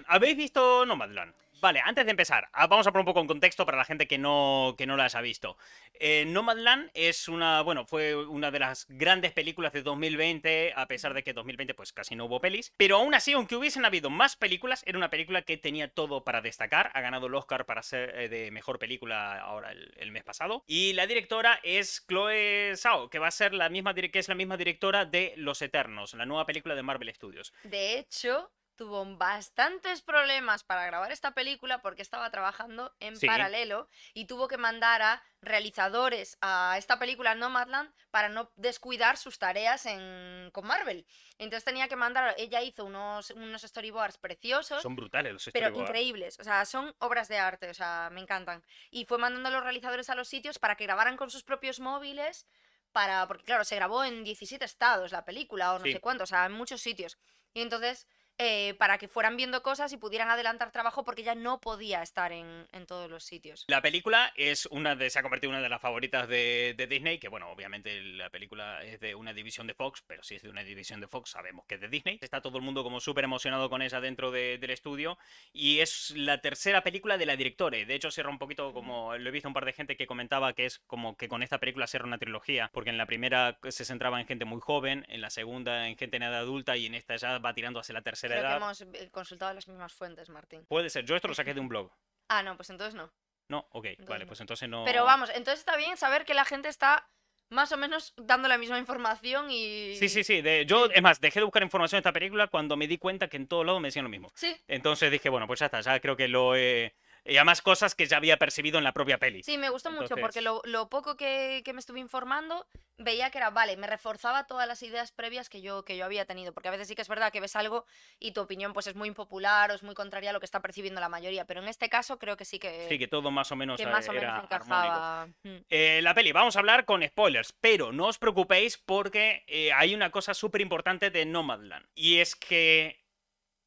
¿Habéis visto Nomadland? Vale, antes de empezar, vamos a poner un poco en contexto para la gente que no las ha visto. Nomadland es bueno, fue una de las grandes películas de 2020, a pesar de que 2020 pues casi no hubo pelis. Pero aún así, aunque hubiesen habido más películas, era una película que tenía todo para destacar. Ha ganado el Oscar para ser de mejor película ahora el mes pasado. Y la directora es Chloe Zhao, que va a ser que es la misma directora de Los Eternos, la nueva película de Marvel Studios. De hecho, tuvo bastantes problemas para grabar esta película porque estaba trabajando en Sí, paralelo y tuvo que mandar a realizadores a esta película Nomadland para no descuidar sus tareas con Marvel. Entonces tenía que mandar, ella hizo unos storyboards preciosos, son brutales los pero storyboards. increíbles, o sea, son obras de arte, o sea, me encantan. Y fue mandando a los realizadores a los sitios para que grabaran con sus propios móviles. Porque claro, se grabó en 17 estados la película o no sé Sí. cuánto, o sea, en muchos sitios. Y entonces, para que fueran viendo cosas y pudieran adelantar trabajo porque ya no podía estar en todos los sitios. La película se ha convertido en una de las favoritas de Disney, que bueno, obviamente la película es de una división de Fox, pero si es de una división de Fox sabemos que es de Disney. Está todo el mundo como súper emocionado con ella dentro del estudio y es la tercera película de la directora. De hecho cierra un poquito Ujú. como, lo he visto un par de gente que comentaba que es como que con esta película cierra una trilogía, porque en la primera se centraba en gente muy joven, en la segunda en gente en edad adulta y en esta ya va tirando hacia la tercera Creo que edad. hemos consultado las mismas fuentes, Martín. Puede ser, yo esto lo saqué de un blog. Ah, no, pues entonces no. No, ok, Entonces vale, no. pues entonces Pero no. vamos, entonces está bien saber que la gente está más o menos dando la misma información Sí, sí, y... sí. Yo, Sí, es más, dejé de buscar información de esta película cuando me di cuenta que en todos lados me decían lo mismo. sí, Entonces dije, bueno, pues ya está, ya creo que lo he. Y además cosas que ya había percibido en la propia peli. sí, me gustó mucho porque Entonces. lo poco que me estuve informando veía que era, vale, me reforzaba todas las ideas previas que yo había tenido, porque a veces sí que es verdad que ves algo y tu opinión pues es muy impopular o es muy contraria a lo que está percibiendo la mayoría, pero en este caso creo que sí Sí, que todo más o menos que más o menos era armónico. encajaba. La peli, vamos a hablar con spoilers, pero no os preocupéis porque hay una cosa súper importante de Nomadland. Y es que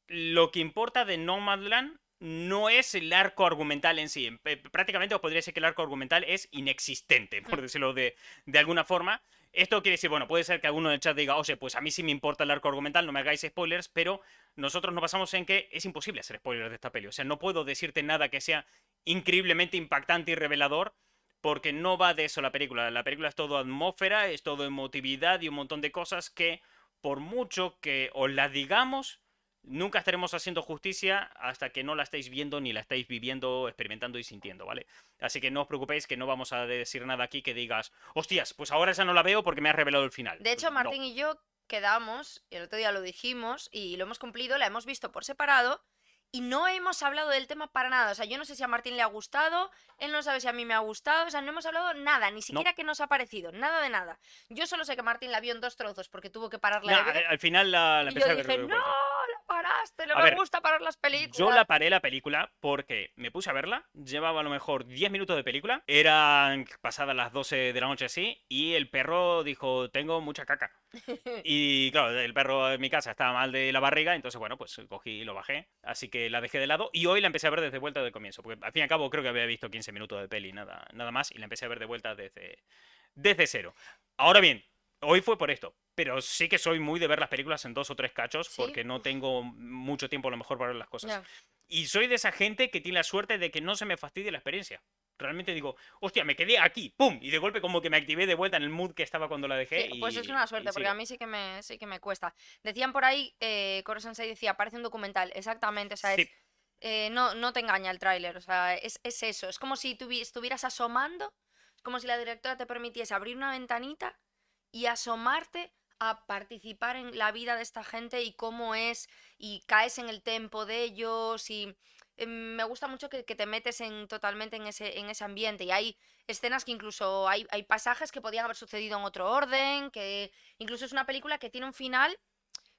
lo que importa de Nomadland no es el arco argumental en sí. Prácticamente os podría decir que el arco argumental es inexistente, por decirlo de alguna forma. Esto quiere decir, bueno, puede ser que alguno en el chat diga, oye, pues a mí sí me importa el arco argumental, no me hagáis spoilers, pero nosotros nos basamos en que es imposible hacer spoilers de esta peli. O sea, no puedo decirte nada que sea increíblemente impactante y revelador, porque no va de eso la película. La película es todo atmósfera, es todo emotividad y un montón de cosas que, por mucho que os las digamos, nunca estaremos haciendo justicia hasta que no la estéis viendo ni la estáis viviendo, experimentando y sintiendo, ¿vale? Así que no os preocupéis que no vamos a decir nada aquí que digas, hostias, pues ahora ya no la veo porque me has revelado el final. De Pues hecho, no. Martín y yo quedamos, y el otro día lo dijimos, y lo hemos cumplido, la hemos visto por separado, y no hemos hablado del tema para nada. O sea, yo no sé si a Martín le ha gustado, él no sabe si a mí me ha gustado, o sea, no hemos hablado nada, ni No. siquiera qué nos ha parecido, nada de nada. Yo solo sé que Martín la vio en dos trozos porque tuvo que pararla de Nah, ver, al final la y yo empecé a ver dije, de no, vuelta. la paraste, no A me ver, gusta parar las yo la películas. paré la película porque me puse a verla, llevaba a lo mejor 10 minutos de película, eran pasadas las 12 de la noche así, y el perro dijo, tengo mucha caca. Y claro, el perro en mi casa estaba mal de la barriga, entonces bueno, pues cogí y lo bajé. Así que la dejé de lado y hoy la empecé a ver desde vuelta del comienzo. Porque al fin y al cabo creo que había visto 15 minutos de peli, nada más, y la empecé a ver de vuelta desde cero. Ahora bien, hoy fue por esto. Pero sí que soy muy de ver las películas en dos o tres cachos Sí, porque no uf, tengo mucho tiempo a lo mejor para ver las cosas. ya. Y soy de esa gente que tiene la suerte de que no se me fastidie la experiencia. Realmente digo, hostia, me quedé aquí, ¡pum! Y de golpe como que me activé de vuelta en el mood que estaba cuando la Sí, dejé pues es y, una y suerte, porque a sigo. mí sí que me cuesta. Decían por ahí, Koro Sensei decía, parece un documental, exactamente, o sea, Sí, no te engaña el tráiler, o sea, es eso, es como si estuvieras asomando, es como si la directora te permitiese abrir una ventanita y asomarte a participar en la vida de esta gente y cómo es, y caes en el tempo de ellos, y me gusta mucho que te metes totalmente en ese ambiente, y hay escenas que incluso hay pasajes que podían haber sucedido en otro orden, que incluso es una película que tiene un final,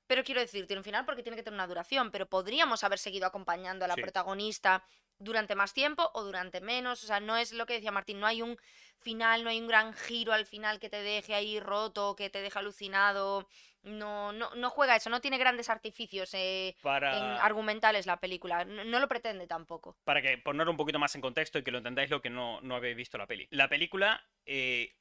pero quiero decir, tiene un final porque tiene que tener una duración, pero podríamos haber seguido acompañando a la sí. protagonista durante más tiempo o durante menos, o sea, no es lo que decía Martín, no hay un final, no hay un gran giro al final que te deje ahí roto, que te deje alucinado, no juega eso, no tiene grandes artificios Para, argumentales la película, no lo pretende tampoco. para que poner un poquito más en contexto y que lo entendáis lo que no habéis visto la peli. La película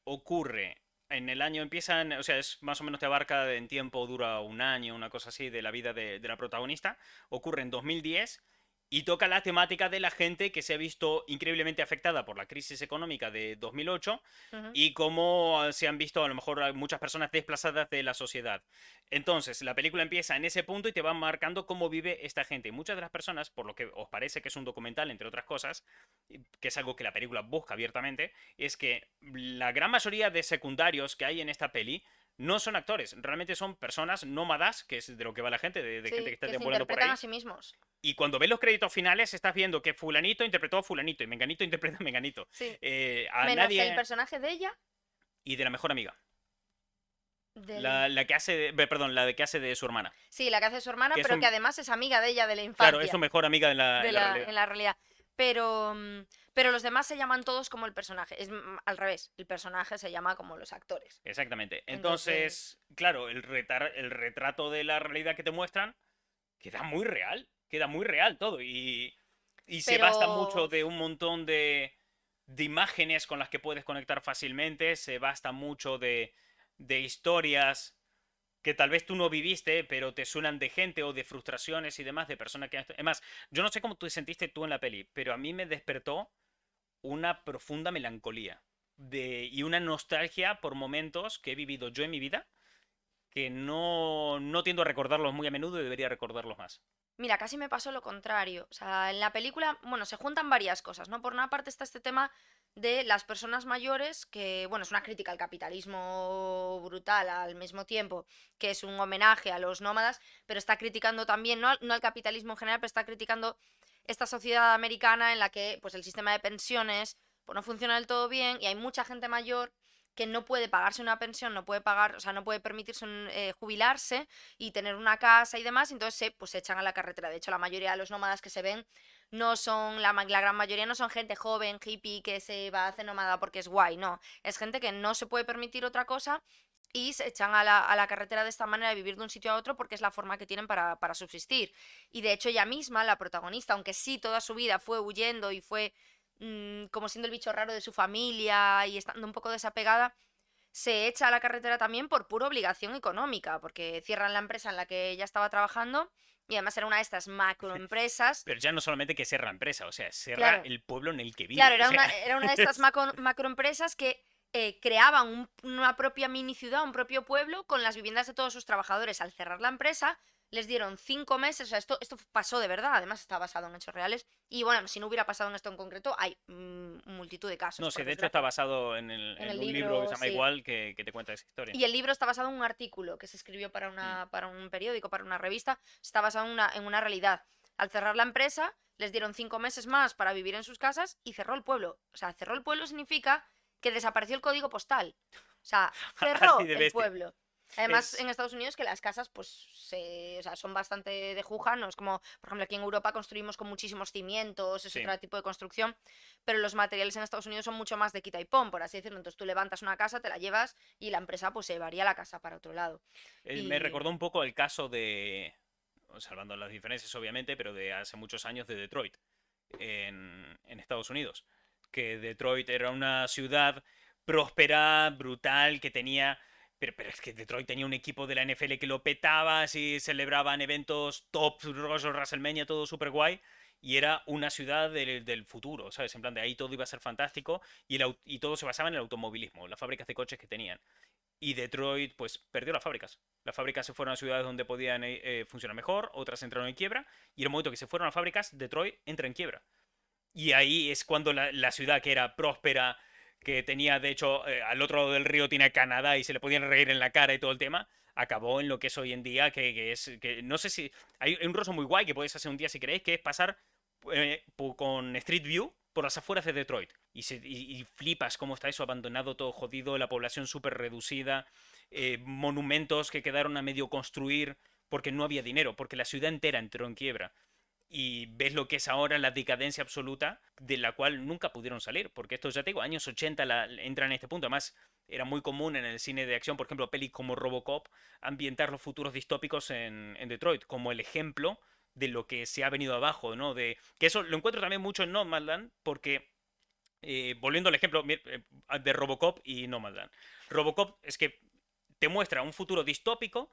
ocurre en el año empiezan, o sea, es más o menos te abarca en tiempo, dura un año, una cosa así, de la vida de la protagonista. Ocurre en 2010 y toca la temática de la gente que se ha visto increíblemente afectada por la crisis económica de 2008 Ujú. y cómo se han visto a lo mejor muchas personas desplazadas de la sociedad. Entonces, la película empieza en ese punto y te va marcando cómo vive esta gente. Y muchas de las personas, por lo que os parece que es un documental, entre otras cosas, que es algo que la película busca abiertamente, es que la gran mayoría de secundarios que hay en esta peli no son actores, realmente son personas nómadas, que es de lo que va la gente, de gente que Sí, está que se deambulando por interpretan a ahí. sí mismos. Y cuando ves los créditos finales, estás viendo que Fulanito interpretó a Fulanito y Menganito interpreta a Menganito. Sí. A Menos el nadie. personaje de ella, Y de la mejor amiga. del... La que hace. Perdón, la de que hace de su hermana. Sí, la que hace su hermana, Que es pero que un. además es amiga de ella de la Claro, es su infancia, mejor amiga en la realidad. en la realidad. Pero, pero los demás se llaman todos como el personaje. Es al revés, el personaje se llama como los actores. Exactamente. Entonces, Entonces, claro, el retrato de la realidad que te muestran queda muy real. Queda muy real todo. Y se basta mucho pero, de un montón de imágenes con las que puedes conectar fácilmente. Se basta mucho de historias que tal vez tú no viviste, pero te suenan de gente o de frustraciones y demás, de personas que... Además, yo no sé cómo te sentiste tú en la peli, pero a mí me despertó una profunda melancolía y una nostalgia por momentos que he vivido yo en mi vida que no tiendo a recordarlos muy a menudo y debería recordarlos más. mira, casi me pasó lo contrario. O sea, en la película, bueno, se juntan varias cosas, ¿no? Por una parte está este tema de las personas mayores, que, bueno, es una crítica al capitalismo brutal al mismo tiempo, que es un homenaje a los nómadas, pero está criticando también, no al capitalismo en general, pero está criticando esta sociedad americana en la que, pues, el sistema de pensiones, pues, no funciona del todo bien y hay mucha gente mayor que no puede pagarse una pensión, no puede pagar, o sea, no puede permitirse jubilarse y tener una casa y demás, entonces pues se echan a la carretera. De hecho, la mayoría de los nómadas que se ven no son, la gran mayoría no son gente joven, hippie, que se va a hacer nómada porque es guay, no. Es gente que no se puede permitir otra cosa y se echan a la carretera de esta manera de vivir de un sitio a otro porque es la forma que tienen para subsistir. Y de hecho ella misma, la protagonista, aunque sí toda su vida fue huyendo y fue como siendo el bicho raro de su familia y estando un poco desapegada, se echa a la carretera también por pura obligación económica, porque cierran la empresa en la que ella estaba trabajando y además era una de estas macroempresas. Pero ya no solamente que cierra la empresa, o sea, cierra Claro, el pueblo en el que claro, vive. O sea, era una de estas macroempresas que creaban una propia mini ciudad, un propio pueblo con las viviendas de todos sus trabajadores. Al cerrar la empresa, les dieron 5 meses, o sea, esto pasó de verdad, además está basado en hechos reales. Y bueno, si no hubiera pasado en esto en concreto, hay multitud de casos, no por sé, de hecho está desgracia. basado En en el un libro que se libro, llama sí. igual que te cuenta esa historia. Y el libro está basado en un artículo que se escribió Mm. para un periódico, para una revista. Está basado en una realidad. Al cerrar la empresa, les dieron 5 meses más para vivir en sus casas y cerró el pueblo. O sea, cerró el pueblo significa que desapareció el código postal. O sea, Así cerró de el bestia. pueblo. Además, en Es, Estados Unidos que las casas pues o sea, son bastante de juja, no es como, por ejemplo, aquí en Europa construimos con muchísimos cimientos, es sí. otro tipo de construcción, pero los materiales en Estados Unidos son mucho más de quita y pon, por así decirlo. Entonces tú levantas una casa, te la llevas y la empresa pues se llevaría la casa para otro lado. Me Y recordó un poco el caso de, salvando las diferencias obviamente, pero de hace muchos años de Detroit, en Estados Unidos. Que Detroit era una ciudad próspera, brutal, que tenía... Pero es que Detroit tenía un equipo de la NFL que lo petaba, así celebraban eventos top, rollo WrestleMania, todo súper guay. Y era una ciudad del futuro, ¿sabes? En plan, de ahí todo iba a ser fantástico y todo se basaba en el automovilismo, las fábricas de coches que tenían. Y Detroit, pues, perdió las fábricas. Las fábricas se fueron a ciudades donde podían funcionar mejor, otras entraron en quiebra. Y en el momento que se fueron a las fábricas, Detroit entra en quiebra. Y ahí es cuando la ciudad que era próspera, que tenía, de hecho, al otro lado del río tiene Canadá y se le podían reír en la cara y todo el tema, acabó en lo que es hoy en día, que es, que no sé si, hay un rostro muy guay que podéis hacer un día si queréis, que es pasar con Street View por las afueras de Detroit. Y flipas cómo está eso abandonado, todo jodido, la población súper reducida, monumentos que quedaron a medio construir porque no había dinero, porque la ciudad entera entró en quiebra y ves lo que es ahora la decadencia absoluta de la cual nunca pudieron salir, porque esto ya te digo, años 80 entran en este punto, además era muy común en el cine de acción, por ejemplo, pelis como Robocop, ambientar los futuros distópicos en Detroit, como el ejemplo de lo que se ha venido abajo, ¿no? De que eso lo encuentro también mucho en Nomadland, porque volviendo al ejemplo de Robocop y Nomadland. Robocop es que te muestra un futuro distópico.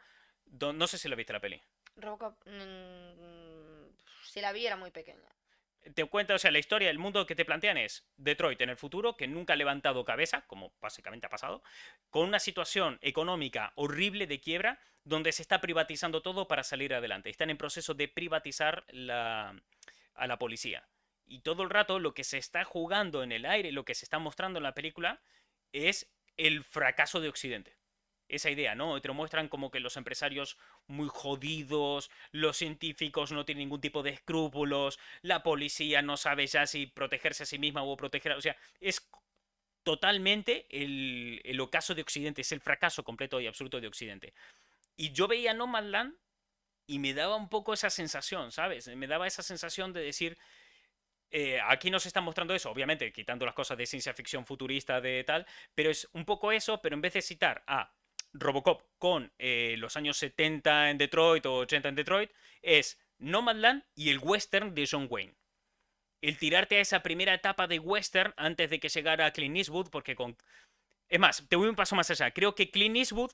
No sé si lo viste la peli. Robocop, si la vi era muy pequeña. Te cuenta, o sea, la historia, el mundo que te plantean es Detroit en el futuro, que nunca ha levantado cabeza, como básicamente ha pasado, con una situación económica horrible de quiebra, donde se está privatizando todo para salir adelante. Están en proceso de privatizar a la policía. Y todo el rato lo que se está jugando en el aire, lo que se está mostrando en la película, es el fracaso de Occidente. Esa idea, ¿no? Te lo muestran como que los empresarios muy jodidos, los científicos no tienen ningún tipo de escrúpulos, la policía no sabe ya si protegerse a sí misma o proteger. O sea, es totalmente el ocaso de Occidente, es el fracaso completo y absoluto de Occidente. Y yo veía Nomadland y me daba un poco esa sensación, ¿sabes? Me daba esa sensación de decir, aquí nos están mostrando eso, obviamente, quitando las cosas de ciencia ficción futurista de tal, pero es un poco eso, pero en vez de citar a Robocop con los años 70 en Detroit o 80 en Detroit, es Nomadland y el western de John Wayne. El tirarte a esa primera etapa de western antes de que llegara Clint Eastwood, porque con... Es más, te voy un paso más allá. Creo que Clint Eastwood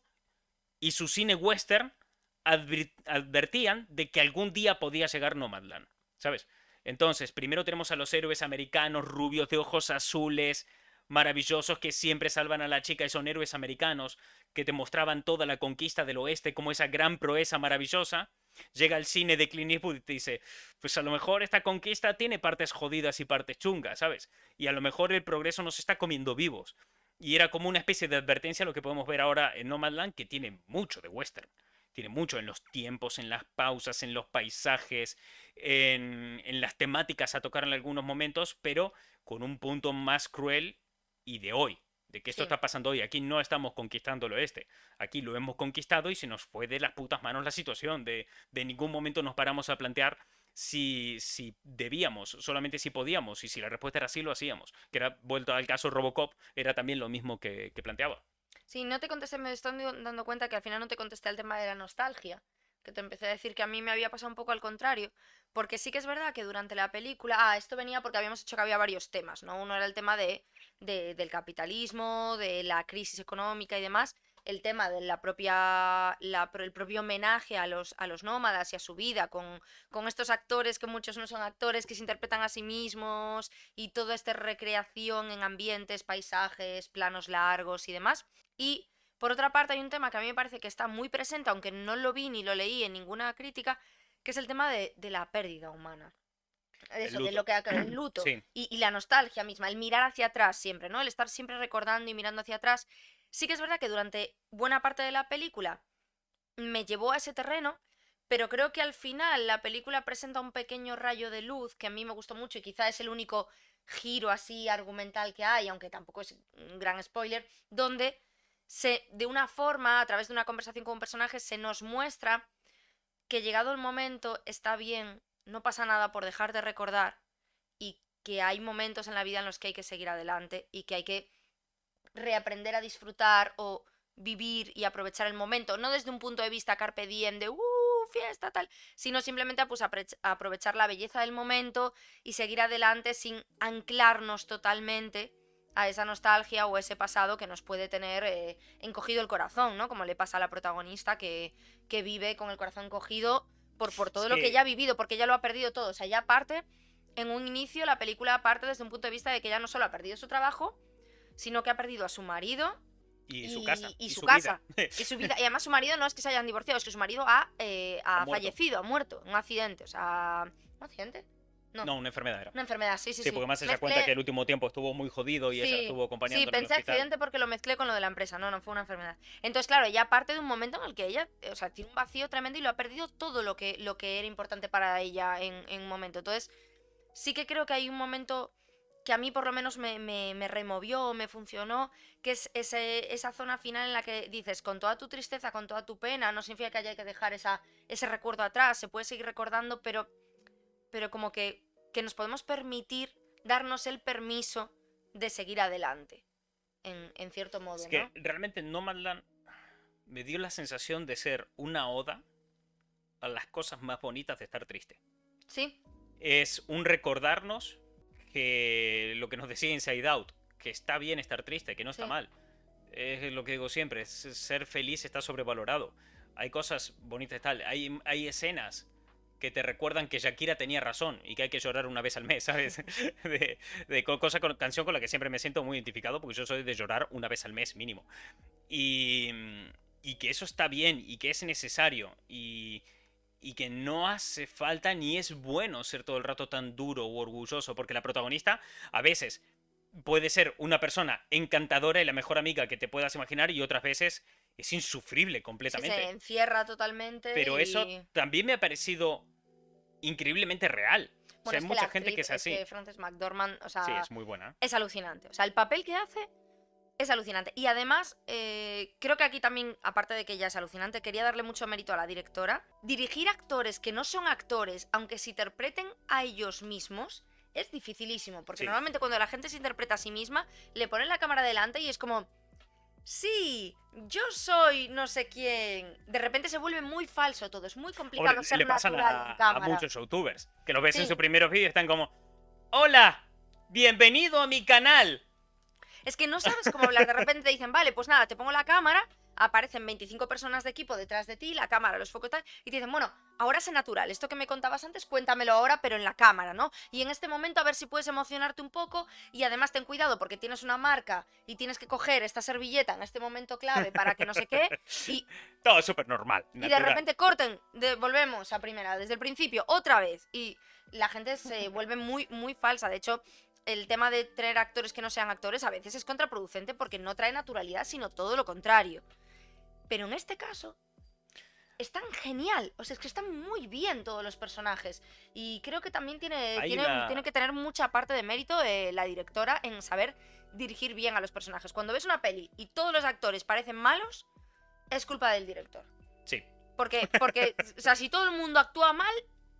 y su cine western advertían de que algún día podía llegar Nomadland, ¿sabes? Entonces, primero tenemos a los héroes americanos, rubios de ojos azules, maravillosos, que siempre salvan a la chica y son héroes americanos, que te mostraban toda la conquista del oeste como esa gran proeza maravillosa. Llega el cine de Clint Eastwood y te dice, pues a lo mejor esta conquista tiene partes jodidas y partes chungas, ¿sabes? Y a lo mejor el progreso nos está comiendo vivos. Y era como una especie de advertencia a lo que podemos ver ahora en Nomadland, que tiene mucho de western. Tiene mucho en los tiempos, en las pausas, en los paisajes, en las temáticas a tocar en algunos momentos, pero con un punto más cruel y de hoy. De que esto Sí. está pasando hoy. Aquí no estamos conquistando el oeste. Aquí lo hemos conquistado y se nos fue de las putas manos la situación. De ningún momento nos paramos a plantear si debíamos, solamente si podíamos, y si la respuesta era sí, lo hacíamos. Que era, vuelto al caso Robocop, era también lo mismo que planteaba. Sí, no te contesté, me estoy dando cuenta que al final no te contesté el tema de la nostalgia, que te empecé a decir que a mí me había pasado un poco al contrario, porque sí que es verdad que durante la película, esto venía porque habíamos hecho que había varios temas, ¿no? Uno era el tema del capitalismo, de la crisis económica y demás, el tema de la propia, el propio homenaje a los nómadas y a su vida, con estos actores que muchos no son actores, que se interpretan a sí mismos y toda esta recreación en ambientes, paisajes, planos largos y demás. Y por otra parte hay un tema que a mí me parece que está muy presente, aunque no lo vi ni lo leí en ninguna crítica, que es el tema de la pérdida humana. El Eso, de lo luto. que el luto Sí. y la nostalgia misma, el mirar hacia atrás siempre, ¿no? El estar siempre recordando y mirando hacia atrás. Sí que es verdad que durante buena parte de la película me llevó a ese terreno, pero creo que al final la película presenta un pequeño rayo de luz que a mí me gustó mucho y quizá es el único giro así argumental que hay, aunque tampoco es un gran spoiler, donde de una forma, a través de una conversación con un personaje, se nos muestra que llegado el momento está bien, no pasa nada por dejar de recordar y que hay momentos en la vida en los que hay que seguir adelante y que hay que reaprender a disfrutar o vivir y aprovechar el momento, no desde un punto de vista carpe diem de fiesta tal, sino simplemente a, pues, a aprovechar la belleza del momento y seguir adelante sin anclarnos totalmente a esa nostalgia o ese pasado que nos puede tener encogido el corazón, ¿no? Como le pasa a la protagonista que vive con el corazón cogido por Es todo lo que que ella ha vivido, porque ella lo ha perdido todo. O sea, ella parte, en un inicio, la película parte desde un punto de vista de que ella no solo ha perdido su trabajo, sino que ha perdido a su marido y su casa, y y su su vida. casa y su vida. Y además su marido no es que se hayan divorciado, es que su marido Ha ha muerto. fallecido, ha muerto en un accidente. O sea, ¿un accidente? No, No, una enfermedad era. una enfermedad, sí, sí, Sí, sí. porque más ella cuenta que Mezclé. el último tiempo estuvo muy jodido y ella la Sí, estuvo sí, acompañando en el pensé hospital. accidente porque lo mezclé con lo de la empresa. No, no fue una enfermedad. Entonces, claro, ella parte de un momento en el que ella, o sea, tiene un vacío tremendo y lo ha perdido todo lo que era importante para ella en un momento. Entonces, sí que creo que hay un momento que a mí por lo menos me removió, me funcionó, que es esa zona final en la que dices, con toda tu tristeza, con toda tu pena, no significa que haya que dejar ese recuerdo atrás, se puede seguir recordando, pero como que nos podemos permitir darnos el permiso de seguir adelante, en cierto Es modo, que ¿no? realmente Nomadland me dio la sensación de ser una oda a las cosas más bonitas de estar triste. Sí, Es un recordarnos que lo que nos decía Inside Out, que está bien estar triste, que no está Sí. mal. Es lo que digo siempre, ser feliz está sobrevalorado. Hay cosas bonitas y tal, hay escenas que te recuerdan que Shakira tenía razón y que hay que llorar una vez al mes, ¿sabes? Canción con la que siempre me siento muy identificado porque yo soy de llorar una vez al mes mínimo. Y, y que eso está bien y que es necesario y que no hace falta ni es bueno ser todo el rato tan duro o orgulloso porque la protagonista a veces puede ser una persona encantadora y la mejor amiga que te puedas imaginar y otras veces es insufrible Sí, se completamente. encierra totalmente Pero eso y... también me ha parecido increíblemente real. O sea, Bueno, hay es que la mucha gente que actriz, es es así. que Frances McDormand, o Sí, sea, es muy buena. es alucinante. O sea, el papel que hace es alucinante. Y además, creo que aquí también, aparte de que ella es alucinante, quería darle mucho mérito a la directora. Dirigir actores que no son actores, aunque se interpreten a ellos mismos, es dificilísimo. Porque Sí. normalmente cuando la gente se interpreta a sí misma, le ponen la cámara delante y es como... Sí, yo soy no sé quién. De repente se vuelve muy falso todo. Es muy complicado Hombre, ser le pasan natural en a cámara. muchos youtubers que los ves en Sí. sus primeros vídeos y están como: ¡Hola! ¡Bienvenido a mi canal! Es que no sabes cómo hablar. De repente te dicen, vale, pues nada, te pongo la cámara, aparecen 25 personas de equipo detrás de ti, la cámara, los focos y tal, y te dicen, bueno, ahora sé natural, esto que me contabas antes, cuéntamelo ahora, pero en la cámara, ¿no? Y en este momento a ver si puedes emocionarte un poco y además ten cuidado porque tienes una marca y tienes que coger esta servilleta en este momento clave para que no sé qué, y, Todo súper normal, y de natural. repente corten, volvemos a primera, desde el principio, otra vez, y la gente se vuelve muy, muy falsa. De hecho, el tema de tener actores que no sean actores a veces es contraproducente porque no trae naturalidad, sino todo lo contrario. Pero en este caso es tan genial, o sea, es que están muy bien todos los personajes y creo que también tiene que tener mucha parte de mérito la directora en saber dirigir bien a los personajes. Cuando ves una peli y todos los actores parecen malos, es culpa del director. Sí. Porque, o sea, si todo el mundo actúa mal,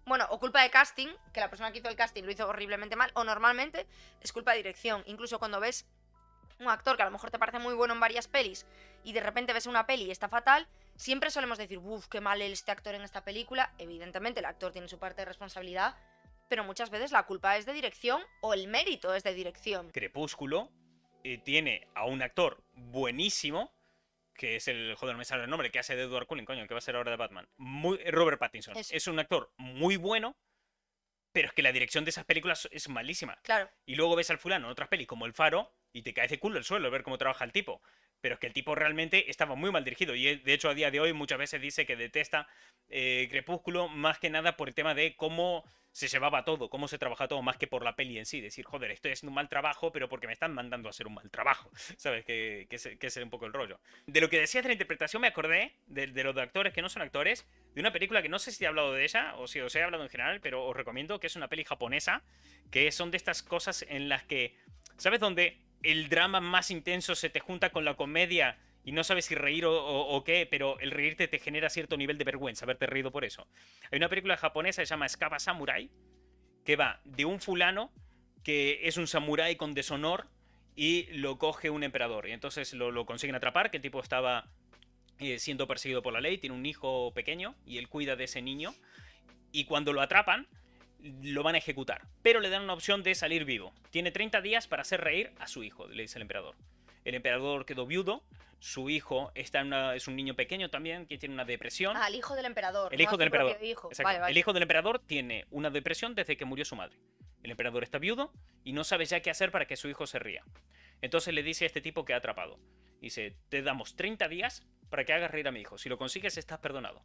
bueno, o culpa de casting, que la persona que hizo el casting lo hizo horriblemente mal, o normalmente es culpa de dirección. Incluso cuando ves un actor que a lo mejor te parece muy bueno en varias pelis y de repente ves una peli y está fatal, siempre solemos decir, uff, qué mal este actor en esta película. Evidentemente el actor tiene su parte de responsabilidad, pero muchas veces la culpa es de dirección o el mérito es de dirección. Crepúsculo tiene a un actor buenísimo, que es el, joder, no me sale el nombre, que hace de Edward Cullen, coño, que va a ser ahora de Batman. Robert Pattinson. Eso. Es un actor muy bueno, pero es que la dirección de esas películas es malísima. Claro. Y luego ves al fulano en otras pelis como El Faro y te caes de culo el suelo ver cómo trabaja el tipo. Pero es que el tipo realmente estaba muy mal dirigido. Y de hecho a día de hoy muchas veces dice que detesta Crepúsculo más que nada por el tema de cómo se llevaba todo, cómo se trabajaba todo, más que por la peli en sí. Decir, joder, estoy haciendo un mal trabajo, pero porque me están mandando a hacer un mal trabajo. ¿Sabes? Que es un poco el rollo. De lo que decías de la interpretación me acordé de los de actores que no son actores, de una película que no sé si he hablado de ella o si os he hablado en general, pero os recomiendo, que es una peli japonesa, que son de estas cosas en las que, ¿sabes? Donde el drama más intenso se te junta con la comedia y no sabes si reír o qué, pero el reírte te genera cierto nivel de vergüenza, haberte reído por eso. Hay una película japonesa que se llama Escapa Samurai, que va de un fulano que es un samurái con deshonor y lo coge un emperador. Y entonces lo consiguen atrapar, que el tipo estaba siendo perseguido por la ley, tiene un hijo pequeño y él cuida de ese niño. Y cuando lo atrapan, lo van a ejecutar. Pero le dan una opción de salir vivo. Tiene 30 días para hacer reír a su hijo, le dice el emperador. El emperador quedó viudo. Su hijo es un niño pequeño también que tiene una depresión. Ah, el hijo del emperador. El hijo no del su propio emperador. hijo. Exacto. Vale, vale. El hijo del emperador tiene una depresión desde que murió su madre. El emperador está viudo y no sabe ya qué hacer para que su hijo se ría. Entonces le dice a este tipo que ha atrapado. Dice, te damos 30 días para que hagas reír a mi hijo. Si lo consigues, estás perdonado.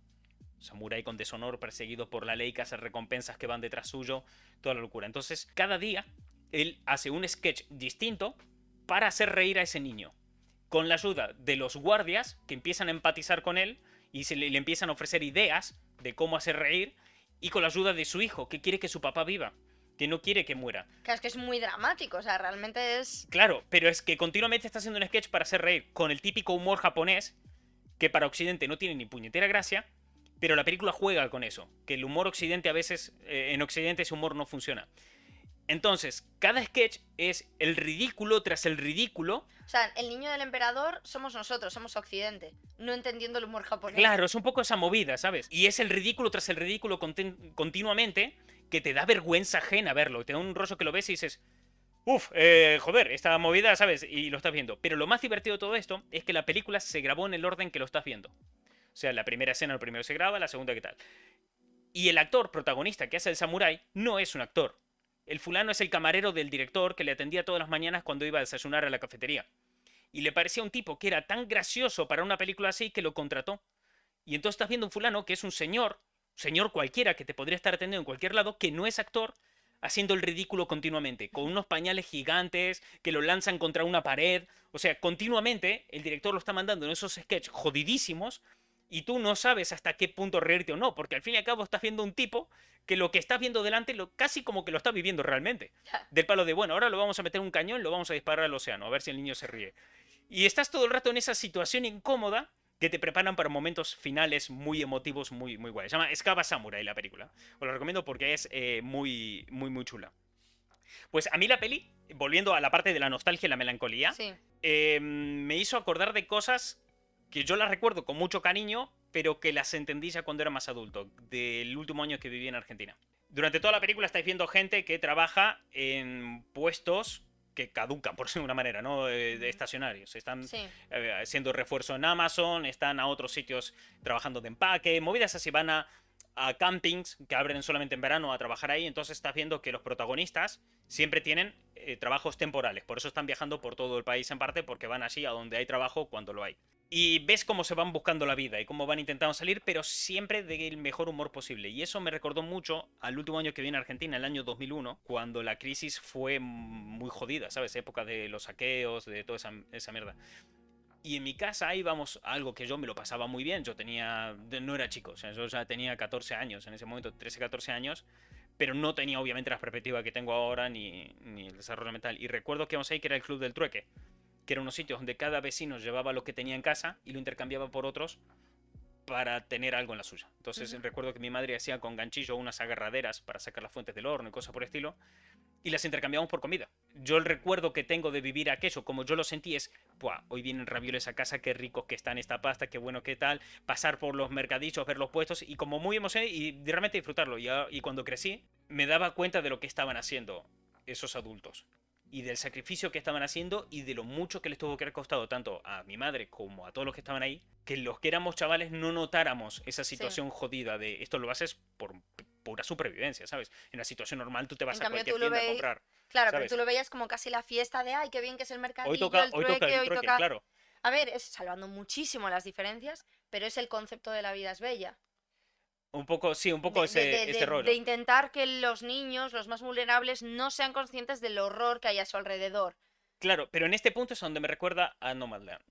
Samurái con deshonor, perseguido por la ley, que hace recompensas que van detrás suyo, toda la locura. Entonces, cada día, él hace un sketch distinto para hacer reír a ese niño. Con la ayuda de los guardias, que empiezan a empatizar con él y le empiezan a ofrecer ideas de cómo hacer reír, y con la ayuda de su hijo, que quiere que su papá viva, que no quiere que muera. Claro, es que es muy dramático, o sea, realmente es... Claro, pero es que continuamente está haciendo un sketch para hacer reír, con el típico humor japonés, que para Occidente no tiene ni puñetera gracia, pero la película juega con eso, que el humor occidente a veces, en Occidente ese humor no funciona. Entonces, cada sketch es el ridículo tras el ridículo. O sea, el niño del emperador somos nosotros, somos Occidente, no entendiendo el humor japonés. Claro, es un poco esa movida, ¿sabes? Y es el ridículo tras el ridículo continuamente, que te da vergüenza ajena verlo. Te da un rollo que lo ves y dices, joder, esta movida, ¿sabes? Y lo estás viendo. Pero lo más divertido de todo esto es que la película se grabó en el orden que lo estás viendo. O sea, la primera escena, lo primero se graba, la segunda, ¿qué tal? Y el actor protagonista que hace el samurái no es un actor. El fulano es el camarero del director que le atendía todas las mañanas cuando iba a desayunar a la cafetería. Y le parecía un tipo que era tan gracioso para una película así que lo contrató. Y entonces estás viendo un fulano que es un señor cualquiera que te podría estar atendiendo en cualquier lado, que no es actor, haciendo el ridículo continuamente, con unos pañales gigantes que lo lanzan contra una pared. O sea, continuamente el director lo está mandando en esos sketches jodidísimos y tú no sabes hasta qué punto reírte o no, porque al fin y al cabo estás viendo un tipo que lo que estás viendo delante casi como que lo está viviendo realmente. Del palo de, bueno, ahora lo vamos a meter un cañón, lo vamos a disparar al océano, a ver si el niño se ríe. Y estás todo el rato en esa situación incómoda que te preparan para momentos finales muy emotivos, muy, muy guays. Se llama Escava Samurai la película. Os lo recomiendo porque es muy, muy, muy chula. Pues a mí la peli, volviendo a la parte de la nostalgia y la melancolía, Sí. me hizo acordar de cosas que yo las recuerdo con mucho cariño, pero que las entendí ya cuando era más adulto, del último año que viví en Argentina. Durante toda la película estáis viendo gente que trabaja en puestos que caducan, por decirlo de una manera, ¿no? De estacionarios. Están Sí. haciendo refuerzo en Amazon, están a otros sitios trabajando de empaque, movidas así, van a campings que abren solamente en verano a trabajar ahí. Entonces estás viendo que los protagonistas siempre tienen trabajos temporales. Por eso están viajando por todo el país en parte, porque van así a donde hay trabajo cuando lo hay. Y ves cómo se van buscando la vida y cómo van intentando salir, pero siempre del mejor humor posible. Y eso me recordó mucho al último año que vi en Argentina, el año 2001, cuando la crisis fue muy jodida, ¿sabes? Época de los saqueos, de toda esa mierda. Y en mi casa íbamos a algo que yo me lo pasaba muy bien. Yo tenía. No era chico, o sea, yo ya tenía 14 años en ese momento, 13, 14 años. Pero no tenía obviamente la perspectiva que tengo ahora ni el desarrollo mental. Y recuerdo que íbamos ahí, que era el Club del Trueque, que era unos sitios donde cada vecino llevaba lo que tenía en casa y lo intercambiaba por otros para tener algo en la suya. Entonces recuerdo que mi madre hacía con ganchillo unas agarraderas para sacar las fuentes del horno y cosas por el estilo, y las intercambiamos por comida. Yo el recuerdo que tengo de vivir aquello, como yo lo sentí, es, ¡buah! Hoy vienen ravioles a casa, qué ricos que están esta pasta, qué bueno, qué tal, pasar por los mercadillos, ver los puestos, y como muy emocionado y realmente disfrutarlo. Y cuando crecí, me daba cuenta de lo que estaban haciendo esos adultos. Y del sacrificio que estaban haciendo y de lo mucho que les tuvo que haber costado tanto a mi madre como a todos los que estaban ahí, que los que éramos chavales no notáramos esa Sí. situación jodida de esto lo haces por pura supervivencia, ¿sabes? En una situación normal tú te En vas a cambio, cualquier tú lo tienda a veis. comprar, Claro, pero tú ¿sabes? lo veías como casi la fiesta de, ay, qué bien que es el Hoy mercadillo, toca, el hoy toca trueque, el hoy trueque, toca. claro. A ver, es salvando muchísimo las diferencias, pero es el concepto de la vida es bella. Un poco, sí, un poco ese De rollo. intentar que los niños, los más vulnerables, no sean conscientes del horror que hay a su alrededor. Claro, pero en este punto es donde me recuerda a Nomadland,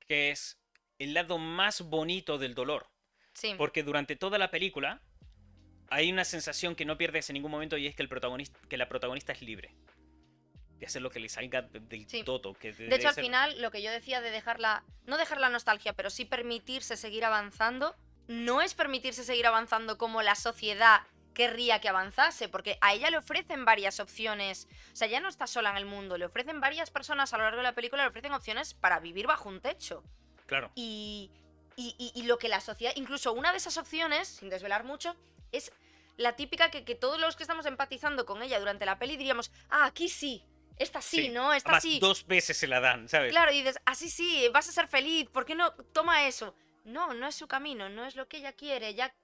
que es el lado más bonito del dolor. Sí, Porque durante toda la película hay una sensación que no pierdes en ningún momento y es que la protagonista es libre de hacer lo que le salga del sí. toto, De hecho, de al ser. final, lo que yo decía de dejarla, no dejar la nostalgia, pero sí permitirse seguir avanzando, no es permitirse seguir avanzando como la sociedad querría que avanzase, porque a ella le ofrecen varias opciones. O sea, ya no está sola en el mundo, le ofrecen varias personas a lo largo de la película, le ofrecen opciones para vivir bajo un techo. Claro, Y, y lo que la sociedad, incluso una de esas opciones, sin desvelar mucho, es la típica que todos los que estamos empatizando con ella durante la peli diríamos, ah, aquí sí, esta sí, sí. ¿no? Esta Además, sí. 2 veces se la dan, ¿sabes? Claro, y dices, así sí, vas a ser feliz, ¿por qué no toma eso? No, no es su camino, no es lo que ella quiere, ella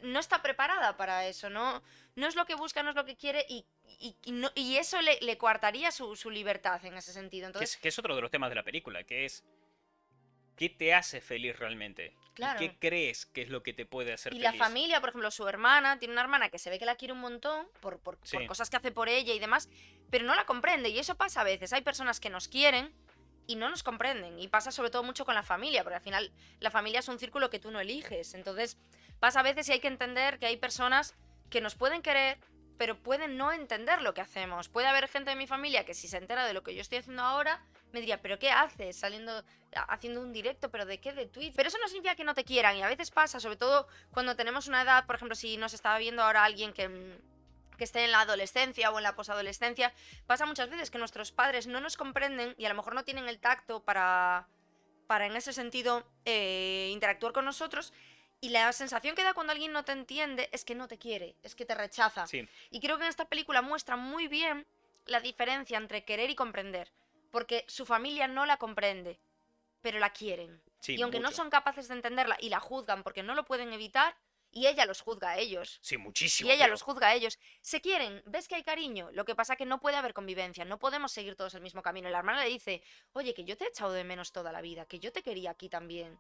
no está preparada para eso, no es lo que busca, no es lo que quiere y eso le coartaría su libertad en ese sentido. Entonces, Que es otro de los temas de la película, que es qué te hace feliz realmente y claro. qué crees que es lo que te puede hacer Y la feliz. familia, por ejemplo, su hermana, tiene una hermana que se ve que la quiere un montón por Sí, cosas que hace por ella y demás, pero no la comprende. Y eso pasa a veces. Hay personas que nos quieren y no nos comprenden. Y pasa sobre todo mucho con la familia, porque al final la familia es un círculo que tú no eliges. Entonces pasa a veces y hay que entender que hay personas que nos pueden querer, pero pueden no entender lo que hacemos. Puede haber gente de mi familia que si se entera de lo que yo estoy haciendo ahora, me diría, ¿pero qué haces? Haciendo un directo, ¿pero de qué? ¿De Twitch? Pero eso no significa que no te quieran. Y a veces pasa, sobre todo cuando tenemos una edad, por ejemplo, si nos estaba viendo ahora alguien que esté en la adolescencia o en la posadolescencia, pasa muchas veces que nuestros padres no nos comprenden y a lo mejor no tienen el tacto para en ese sentido, interactuar con nosotros. Y la sensación que da cuando alguien no te entiende es que no te quiere, es que te rechaza. sí, Y creo que en esta película muestra muy bien la diferencia entre querer y comprender. Porque su familia no la comprende, pero la quieren. Sí, Y aunque no mucho. son capaces de entenderla y la juzgan porque no lo pueden evitar, y ella los juzga a ellos. Sí, Y muchísimo, ella tío. los juzga a ellos. Se quieren, ves que hay cariño. Lo que pasa que no puede haber convivencia, no podemos seguir todos el mismo camino. Y la hermana le dice, oye, que yo te he echado de menos toda la vida, que yo te quería aquí también.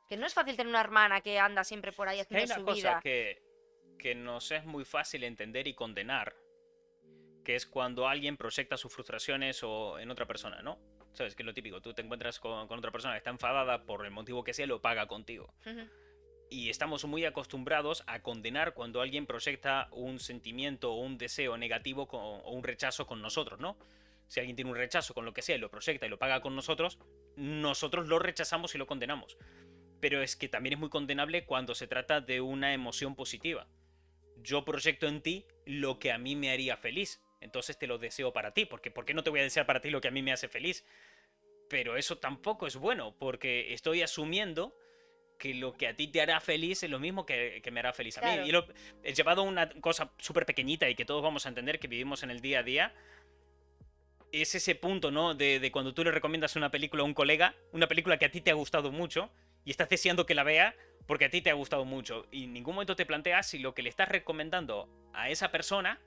Que no es fácil tener una hermana que anda siempre por ahí Que hay haciendo una su cosa vida. que nos es muy fácil entender y condenar, que es cuando alguien proyecta sus frustraciones o en otra persona, ¿no? ¿Sabes? Que es lo típico, tú te encuentras con otra persona que está enfadada por el motivo que sea y lo paga contigo. Ujú. Y estamos muy acostumbrados a condenar cuando alguien proyecta un sentimiento o un deseo negativo o un rechazo con nosotros, ¿no? Si alguien tiene un rechazo con lo que sea y lo proyecta y lo paga con nosotros, nosotros lo rechazamos y lo condenamos. Pero es que también es muy condenable cuando se trata de una emoción positiva. Yo proyecto en ti lo que a mí me haría feliz. Entonces te lo deseo para ti. Porque ¿por qué no te voy a desear para ti lo que a mí me hace feliz? Pero eso tampoco es bueno. Porque estoy asumiendo que lo que a ti te hará feliz es lo mismo que me hará feliz a mí. Claro. Y he llevado a una cosa súper pequeñita y que todos vamos a entender que vivimos en el día a día. Es ese punto, ¿no? De cuando tú le recomiendas una película a un colega, una película que a ti te ha gustado mucho, y estás deseando que la vea porque a ti te ha gustado mucho. Y en ningún momento te planteas si lo que le estás recomendando a esa persona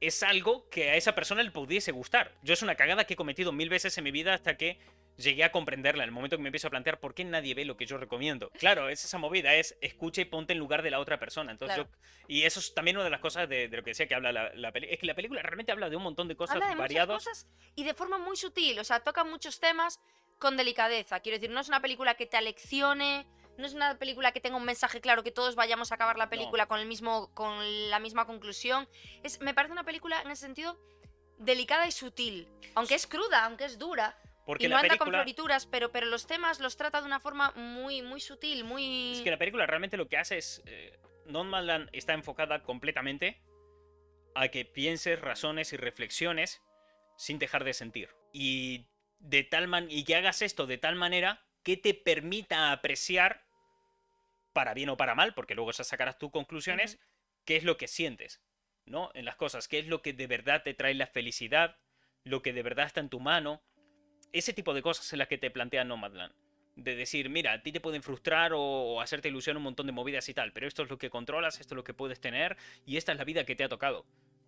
es algo que a esa persona le pudiese gustar. Yo es una cagada que he cometido 1000 veces en mi vida hasta que llegué a comprenderla. En el momento que me empiezo a plantear por qué nadie ve lo que yo recomiendo. Claro, es esa movida, es escucha y ponte en lugar de la otra persona. Entonces Claro. y eso es también una de las cosas de lo que decía que habla la película. Es que la película realmente habla de un montón de cosas Habla de muchas variadas. cosas y de forma muy sutil, o sea, toca muchos temas con delicadeza. Quiero decir, no es una película que te aleccione, no es una película que tenga un mensaje claro que todos vayamos a acabar la película con la misma conclusión. Me parece una película en ese sentido delicada y sutil, aunque es cruda, aunque es dura. Porque Y no la anda con película... florituras, pero los temas los trata de una forma muy, muy sutil, Es muy... que la película realmente lo que hace es... Nomadland está enfocada completamente a que pienses, razones y reflexiones sin dejar de sentir. Y y que hagas esto de tal manera que te permita apreciar, para bien o para mal, porque luego ya sacarás tus conclusiones, Ujú. qué es lo que sientes, ¿no? En las cosas, qué es lo que de verdad te trae la felicidad, lo que de verdad está en tu mano. Ese tipo de cosas en las que te plantea Nomadland. De decir, mira, a ti te pueden frustrar o hacerte ilusión un montón de movidas y tal, pero esto es lo que controlas, esto es lo que puedes tener y esta es la vida que te ha tocado.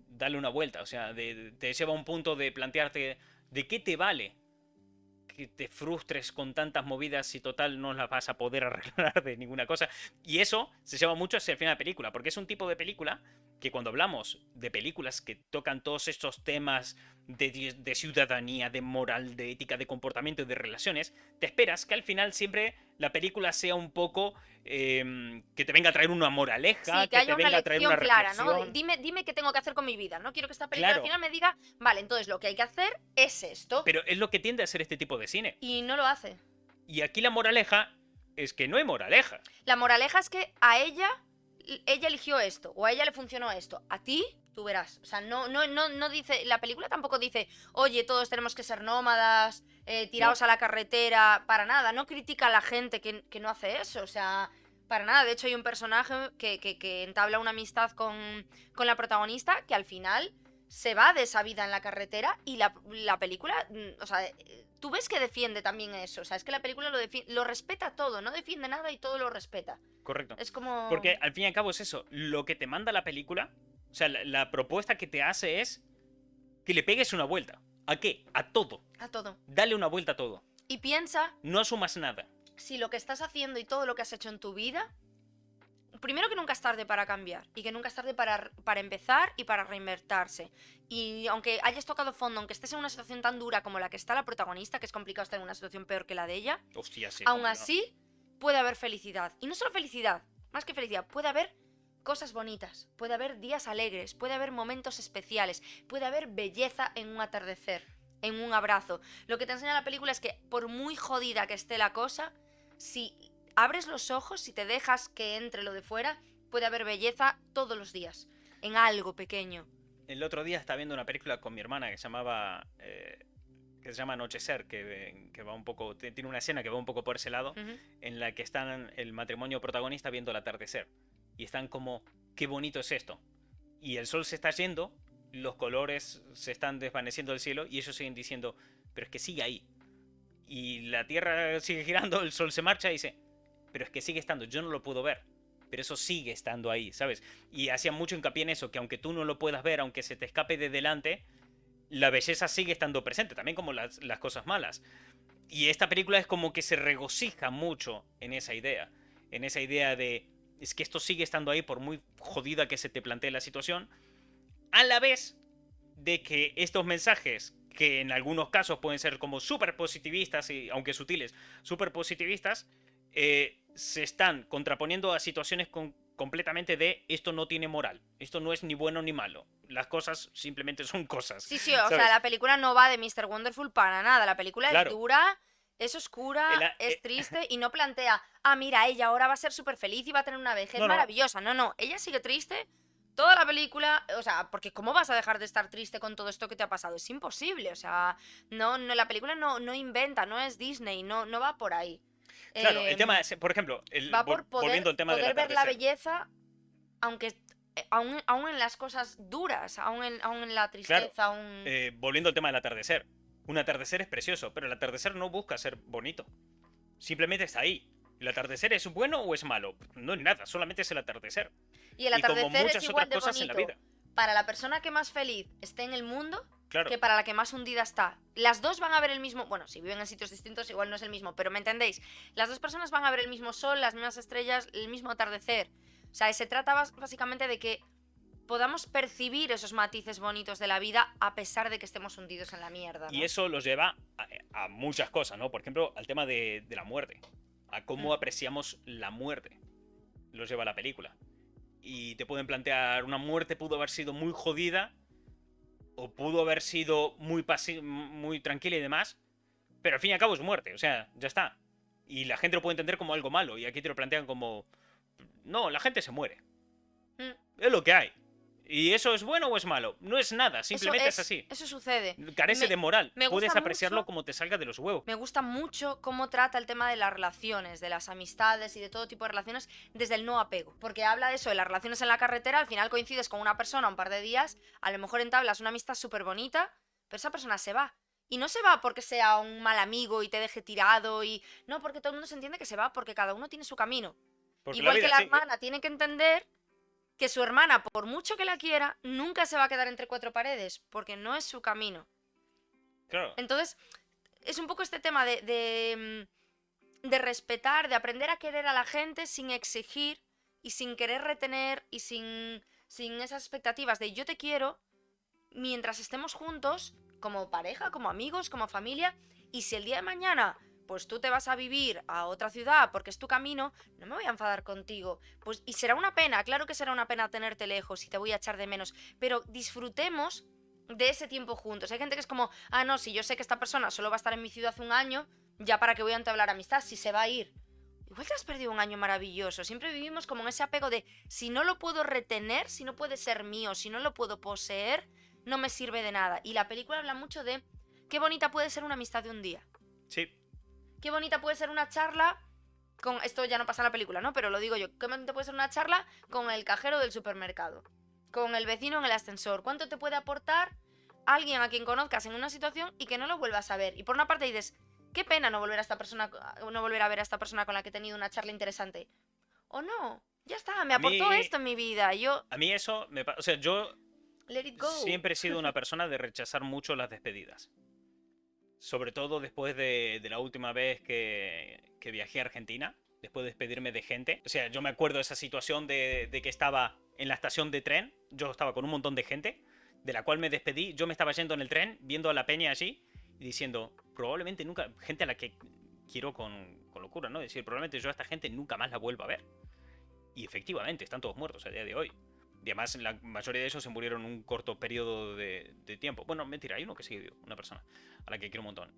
Dale una vuelta, o sea, te lleva a un punto de plantearte de qué te vale que te frustres con tantas movidas y total no las vas a poder arreglar de ninguna cosa. Y eso se lleva mucho hacia el final de la película, porque es un tipo de película que cuando hablamos de películas que tocan todos estos temas de ciudadanía, de moral, de ética, de comportamiento y de relaciones, te esperas que al final siempre la película sea un poco que te venga a traer una moraleja, Sí, que que te haya una venga a traer una lección clara, ¿no? reflexión. Dime qué tengo que hacer con mi vida, ¿no? Quiero que esta película al Claro, final me diga, vale, entonces lo que hay que hacer es esto. pero es lo que tiende a ser este tipo de cine. Y no lo hace. Y aquí la moraleja es que no hay moraleja. La moraleja es que a ella eligió esto, o a ella le funcionó esto. A ti, tú verás. O sea, no dice, la película tampoco dice, oye, todos tenemos que ser nómadas, tiraos No. a la carretera, para nada. No critica a la gente que no hace eso, o sea, para nada. De hecho, hay un personaje que entabla una amistad con la protagonista que al final se va de esa vida en la carretera y la película, o sea, tú ves que defiende también eso. O sea, es que la película lo respeta todo, no defiende nada y todo lo respeta. Correcto. Es como... Porque al fin y al cabo es eso. Lo que te manda la película, o sea, la propuesta que te hace es que le pegues una vuelta. ¿A qué? A todo. A todo. Dale una vuelta a todo. Y piensa No asumas nada. si lo que estás haciendo y todo lo que has hecho en tu vida, primero que nunca es tarde para cambiar y que nunca es tarde para empezar y para reinvertirse. Y aunque hayas tocado fondo, aunque estés en una situación tan dura como la que está la protagonista, que es complicado estar en una situación peor que la de ella, Hostia, sí. aún complicado. así puede haber felicidad. Y no solo felicidad, más que felicidad, puede haber cosas bonitas, puede haber días alegres, puede haber momentos especiales, puede haber belleza en un atardecer, en un abrazo. Lo que te enseña la película es que por muy jodida que esté la cosa, si abres los ojos, si te dejas que entre lo de fuera, puede haber belleza todos los días, en algo pequeño. El otro día estaba viendo una película con mi hermana que se llamaba... que se llama Anochecer, que va un poco... Tiene una escena que va un poco por ese lado, Ujú. en la que están el matrimonio protagonista viendo el atardecer. Y están como, qué bonito es esto. Y el sol se está yendo los colores se están desvaneciendo del cielo y ellos siguen diciendo, pero es que sigue ahí. Y la Tierra sigue girando, el Sol se marcha y dice, pero es que sigue estando, yo no lo puedo ver. Pero eso sigue estando ahí, ¿sabes? Y hacía mucho hincapié en eso, que aunque tú no lo puedas ver, aunque se te escape de delante, la belleza sigue estando presente, también como las cosas malas. Y esta película es como que se regocija mucho en esa idea. En esa idea de, es que esto sigue estando ahí por muy jodida que se te plantee la situación. A la vez de que estos mensajes, que en algunos casos pueden ser como súper positivistas, y, aunque sutiles, súper positivistas, se están contraponiendo a situaciones completamente de esto no tiene moral, esto no es ni bueno ni malo, las cosas simplemente son cosas. Sí, sí, o ¿sabes? sea, la película no va de Mr. Wonderful para nada. La película Claro. es dura, es oscura, es triste y no plantea, ah, mira, ella ahora va a ser súper feliz y va a tener una vejez No, no. maravillosa. No, no, ella sigue triste toda la película, o sea, porque ¿cómo vas a dejar de estar triste con todo esto que te ha pasado? Es imposible, o sea, no, la película no inventa, no es Disney, no va por ahí. Claro, el tema es, por ejemplo, Va por volviendo al tema del poder ver la atardecer. belleza, aunque aún en las cosas duras, aún en la tristeza, Claro, aún... volviendo al tema del atardecer. Un atardecer es precioso, pero el atardecer no busca ser bonito. Simplemente está ahí. ¿El atardecer es bueno o es malo? No es nada, solamente es el atardecer. Y el Y como atardecer muchas es igual otras de cosas en la bonito vida. para la persona que más feliz esté en el mundo Claro, que para la que más hundida está. Las dos van a ver el mismo... Bueno, si viven en sitios distintos igual no es el mismo, pero ¿me entendéis? Las dos personas van a ver el mismo sol, las mismas estrellas, el mismo atardecer. O sea, se trata básicamente de que podamos percibir esos matices bonitos de la vida a pesar de que estemos hundidos en la mierda, ¿no? y eso los lleva a muchas cosas, ¿no? Por ejemplo, al tema de la muerte. A cómo apreciamos la muerte. Los lleva a la película. Y te pueden plantear, una muerte pudo haber sido muy jodida, o pudo haber sido muy tranquila y demás, pero al fin y al cabo es muerte, o sea, ya está. Y la gente lo puede entender como algo malo, y aquí te lo plantean como, no, la gente se muere. Mm. Es lo que hay. ¿Y eso es bueno o es malo? No es nada, simplemente es así. Eso sucede. Carece de moral. me Puedes gusta apreciarlo mucho- como te salga de los huevos. Me gusta mucho cómo trata el tema de las relaciones, de las amistades y de todo tipo de relaciones desde el no apego. Porque habla de eso, de las relaciones en la carretera, al final coincides con una persona un par de días, a lo mejor entablas una amistad súper bonita, pero esa persona se va. Y no se va porque sea un mal amigo y te deje tirado y... No, porque todo el mundo se entiende que se va porque cada uno tiene su camino. Porque Igual la que vida, la sí, hermana tiene que entender que su hermana, por mucho que la quiera, nunca se va a quedar entre cuatro paredes, porque no es su camino. claro. Entonces, es un poco este tema de respetar, de aprender a querer a la gente sin exigir y sin querer retener y sin esas expectativas de yo te quiero mientras estemos juntos, como pareja, como amigos, como familia, y si el día de mañana pues tú te vas a vivir a otra ciudad porque es tu camino, no me voy a enfadar contigo. Pues, y será una pena, claro que será una pena tenerte lejos y te voy a echar de menos, pero disfrutemos de ese tiempo juntos. Hay gente que es como, ah, no, si yo sé que esta persona solo va a estar en mi ciudad un año, ya para qué voy a entablar amistad, si se va a ir. Igual te has perdido un año maravilloso. Siempre vivimos como en ese apego de, si no lo puedo retener, si no puede ser mío, si no lo puedo poseer, no me sirve de nada. Y la película habla mucho de qué bonita puede ser una amistad de un día. Sí. Qué bonita puede ser una charla con... Esto ya no pasa en la película, ¿no? Pero lo digo yo. Qué bonita puede ser una charla con el cajero del supermercado. Con el vecino en el ascensor. ¿Cuánto te puede aportar alguien a quien conozcas en una situación y que no lo vuelvas a ver? Y por una parte dices, qué pena no volver a ver a esta persona con la que he tenido una charla interesante. O no, ya está, me aportó esto en mi vida. A mí eso o sea, yo let it go. siempre he sido una persona de rechazar mucho las despedidas. Sobre todo después de la última vez que viajé a Argentina, después de despedirme de gente. O sea, yo me acuerdo de esa situación de que estaba en la estación de tren, yo estaba con un montón de gente, de la cual me despedí, yo me estaba yendo en el tren, viendo a la peña allí, y diciendo, probablemente nunca, gente a la que quiero con locura, ¿no? Decir, probablemente yo a esta gente nunca más la vuelva a ver. Y efectivamente, están todos muertos a día de hoy. Y además la mayoría de ellos se murieron en un corto periodo de tiempo. Bueno, mentira, hay uno que sigue vivo, una persona a la que quiero un montón.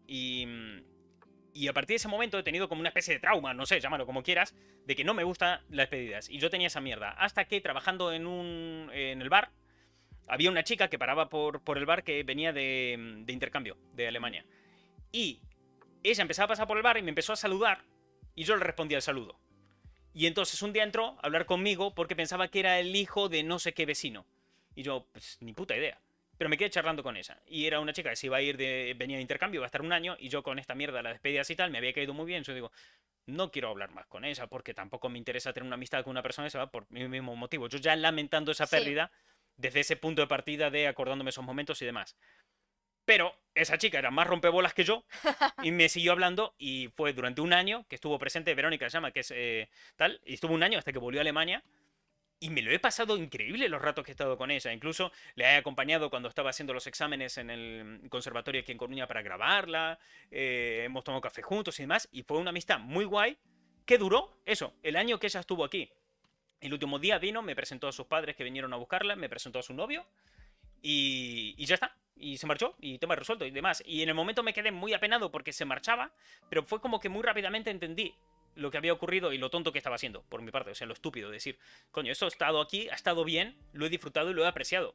Y a partir de ese momento he tenido como una especie de trauma, no sé, llámalo como quieras, de que no me gustan las despedidas. Y yo tenía esa mierda. Hasta que trabajando en el bar, había una chica que paraba por el bar que venía de intercambio de Alemania. Y ella empezaba a pasar por el bar y me empezó a saludar. Y yo le respondía al saludo. Y entonces un día entró a hablar conmigo porque pensaba que era el hijo de no sé qué vecino. Y yo, pues ni puta idea. Pero me quedé charlando con ella. Y era una chica que se iba a ir venía de intercambio, iba a estar un año, y yo con esta mierda, la despedidas y tal, me había caído muy bien. Yo digo, no quiero hablar más con ella, porque tampoco me interesa tener una amistad con una persona que se va por mi mismo motivo. Yo ya lamentando esa Sí. pérdida, desde ese punto de partida de acordándome esos momentos y demás. Pero esa chica era más rompebolas que yo y me siguió hablando y fue durante un año que estuvo presente, Verónica se llama, que es tal, y estuvo un año hasta que volvió a Alemania y me lo he pasado increíble los ratos que he estado con ella. Incluso le he acompañado cuando estaba haciendo los exámenes en el conservatorio aquí en Coruña para grabarla, hemos tomado café juntos y demás, y fue una amistad muy guay que duró eso, el año que ella estuvo aquí. El último día vino, me presentó a sus padres que vinieron a buscarla, me presentó a su novio y ya está. Y se marchó y tema resuelto y demás. Y en el momento me quedé muy apenado porque se marchaba, pero fue como que muy rápidamente entendí lo que había ocurrido y lo tonto que estaba haciendo, por mi parte. O sea, lo estúpido de decir, coño, esto ha estado aquí, ha estado bien, lo he disfrutado y lo he apreciado.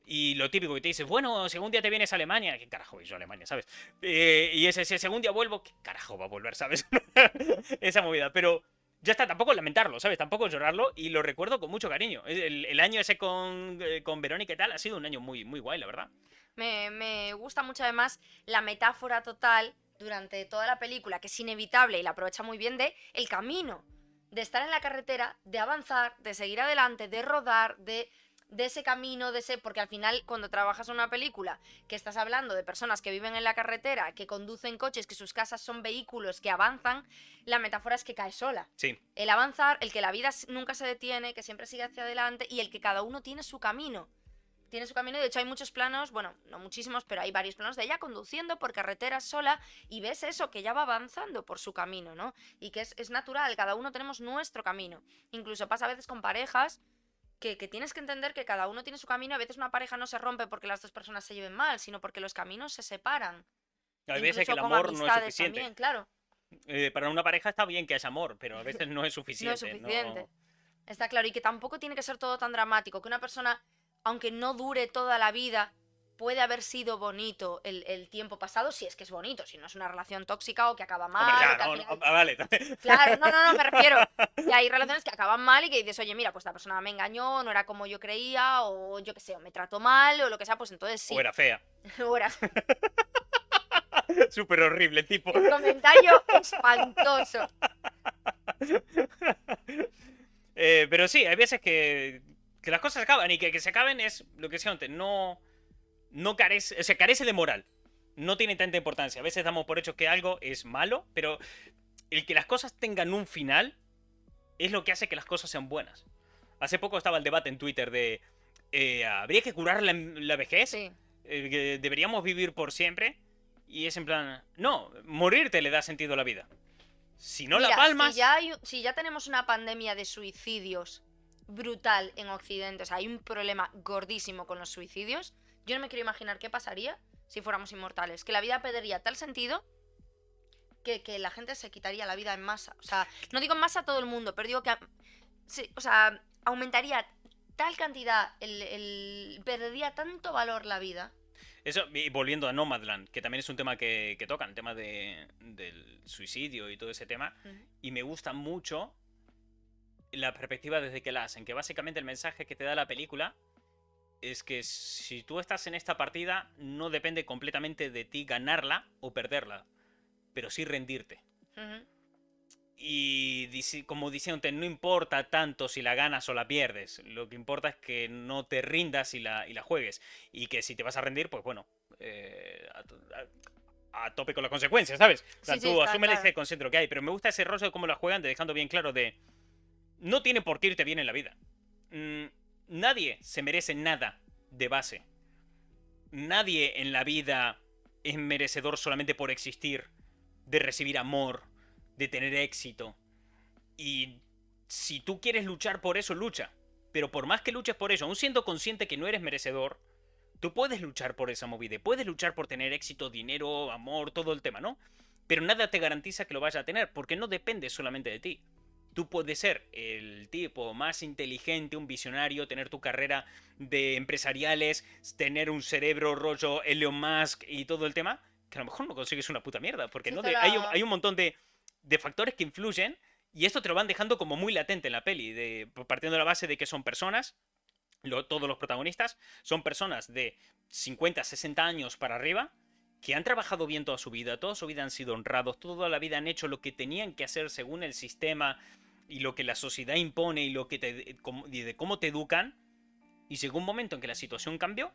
Y lo típico que te dices, bueno, si algún día te vienes a Alemania, ¿qué carajo voy yo a Alemania, sabes? Y ese, si algún día vuelvo, ¿qué carajo va a volver, sabes? Esa movida, pero ya está, tampoco lamentarlo, ¿sabes? Tampoco llorarlo y lo recuerdo con mucho cariño. El año ese con Verónica y tal ha sido un año muy, muy guay, la verdad. Me gusta mucho además la metáfora total durante toda la película, que es inevitable y la aprovecha muy bien, de el camino, de estar en la carretera, de avanzar, de seguir adelante, de rodar, de ese camino, de ese... Porque al final, cuando trabajas en una película que estás hablando de personas que viven en la carretera, que conducen coches, que sus casas son vehículos, que avanzan, la metáfora es que cae sola. Sí, El avanzar, el que la vida nunca se detiene, que siempre sigue hacia adelante y el que cada uno tiene su camino. Tiene su camino, de hecho hay muchos planos, bueno, no muchísimos, pero hay varios planos de ella conduciendo por carretera sola y ves eso, que ella va avanzando por su camino, ¿no? Y que es natural, cada uno tenemos nuestro camino. Incluso pasa a veces con parejas que tienes que entender que cada uno tiene su camino. A veces una pareja no se rompe porque las dos personas se lleven mal, sino porque los caminos se separan. hay veces que Incluso el con amor no es amistades suficiente. también, claro. Para una pareja está bien que haya amor, pero a veces no es No es suficiente. suficiente. No... Está claro. Y que tampoco tiene que ser todo tan dramático. Que una persona, aunque no dure toda la vida, puede haber sido bonito el tiempo pasado, si es que es bonito, si no es una relación tóxica o que acaba Hombre, mal. ya, O que al no, final... vale. Claro, no, me refiero. Que hay relaciones que acaban mal y que dices, oye, mira, pues esta persona me engañó, no era como yo creía, o yo qué sé, o me trató mal, o lo que sea, pues entonces O sí. era fea. O era Súper horrible, tipo. el comentario espantoso. Pero sí, hay veces que las cosas acaban y que se acaben es lo que decía antes, no carece, o sea, carece de moral. No tiene tanta importancia. A veces damos por hecho que algo es malo, pero el que las cosas tengan un final es lo que hace que las cosas sean buenas. Hace poco estaba el debate en Twitter de ¿habría que curar la vejez? Sí. Que deberíamos vivir por siempre. Y es en plan, no, morirte le da sentido a la vida. Si no la Mira, palmas, si ya tenemos una pandemia de suicidios brutal en Occidente, o sea, hay un problema gordísimo con los suicidios, yo no me quiero imaginar qué pasaría si fuéramos inmortales. Que la vida perdería tal sentido que la gente se quitaría la vida en masa. O sea, no digo en masa a todo el mundo, pero digo que sí, o sea, aumentaría tal cantidad, perdería tanto valor la vida. eso, y volviendo a Nomadland, que también es un tema que tocan, el tema del suicidio y todo ese tema, y me gusta mucho la perspectiva desde que la hacen, que básicamente el mensaje que te da la película es que si tú estás en esta partida, no depende completamente de ti ganarla o perderla, pero sí rendirte. Ujú. Y como diciéndote, no importa tanto si la ganas o la pierdes, lo que importa es que no te rindas y la juegues. Y que si te vas a rendir, pues bueno, a tope con las consecuencias, ¿sabes? O sea, Sí, sí, tú está asúmeles claro. que consciente lo que hay, pero me gusta ese rollo de cómo la juegan, de dejando bien claro de... No tiene por qué irte bien en la vida. Nadie se merece nada de base. Nadie en la vida es merecedor solamente por existir, de recibir amor, de tener éxito. Y si tú quieres luchar por eso, lucha. Pero por más que luches por eso, aún siendo consciente que no eres merecedor, tú puedes luchar por esa movida. Puedes luchar por tener éxito, dinero, amor, todo el tema, ¿no? Pero nada te garantiza que lo vayas a tener, porque no depende solamente de ti. Tú puedes ser el tipo más inteligente, un visionario, tener tu carrera de empresariales, tener un cerebro rollo Elon Musk y todo el tema, que a lo mejor no consigues una puta mierda, porque Sí, no esto hay un montón de factores que influyen y esto te lo van dejando como muy latente en la peli, partiendo de la base de que son personas todos los protagonistas son personas de 50, 60 años para arriba que han trabajado bien toda su vida han sido honrados, toda la vida han hecho lo que tenían que hacer según el sistema y lo que la sociedad impone y y de cómo te educan. Y llegó un momento en que la situación cambió,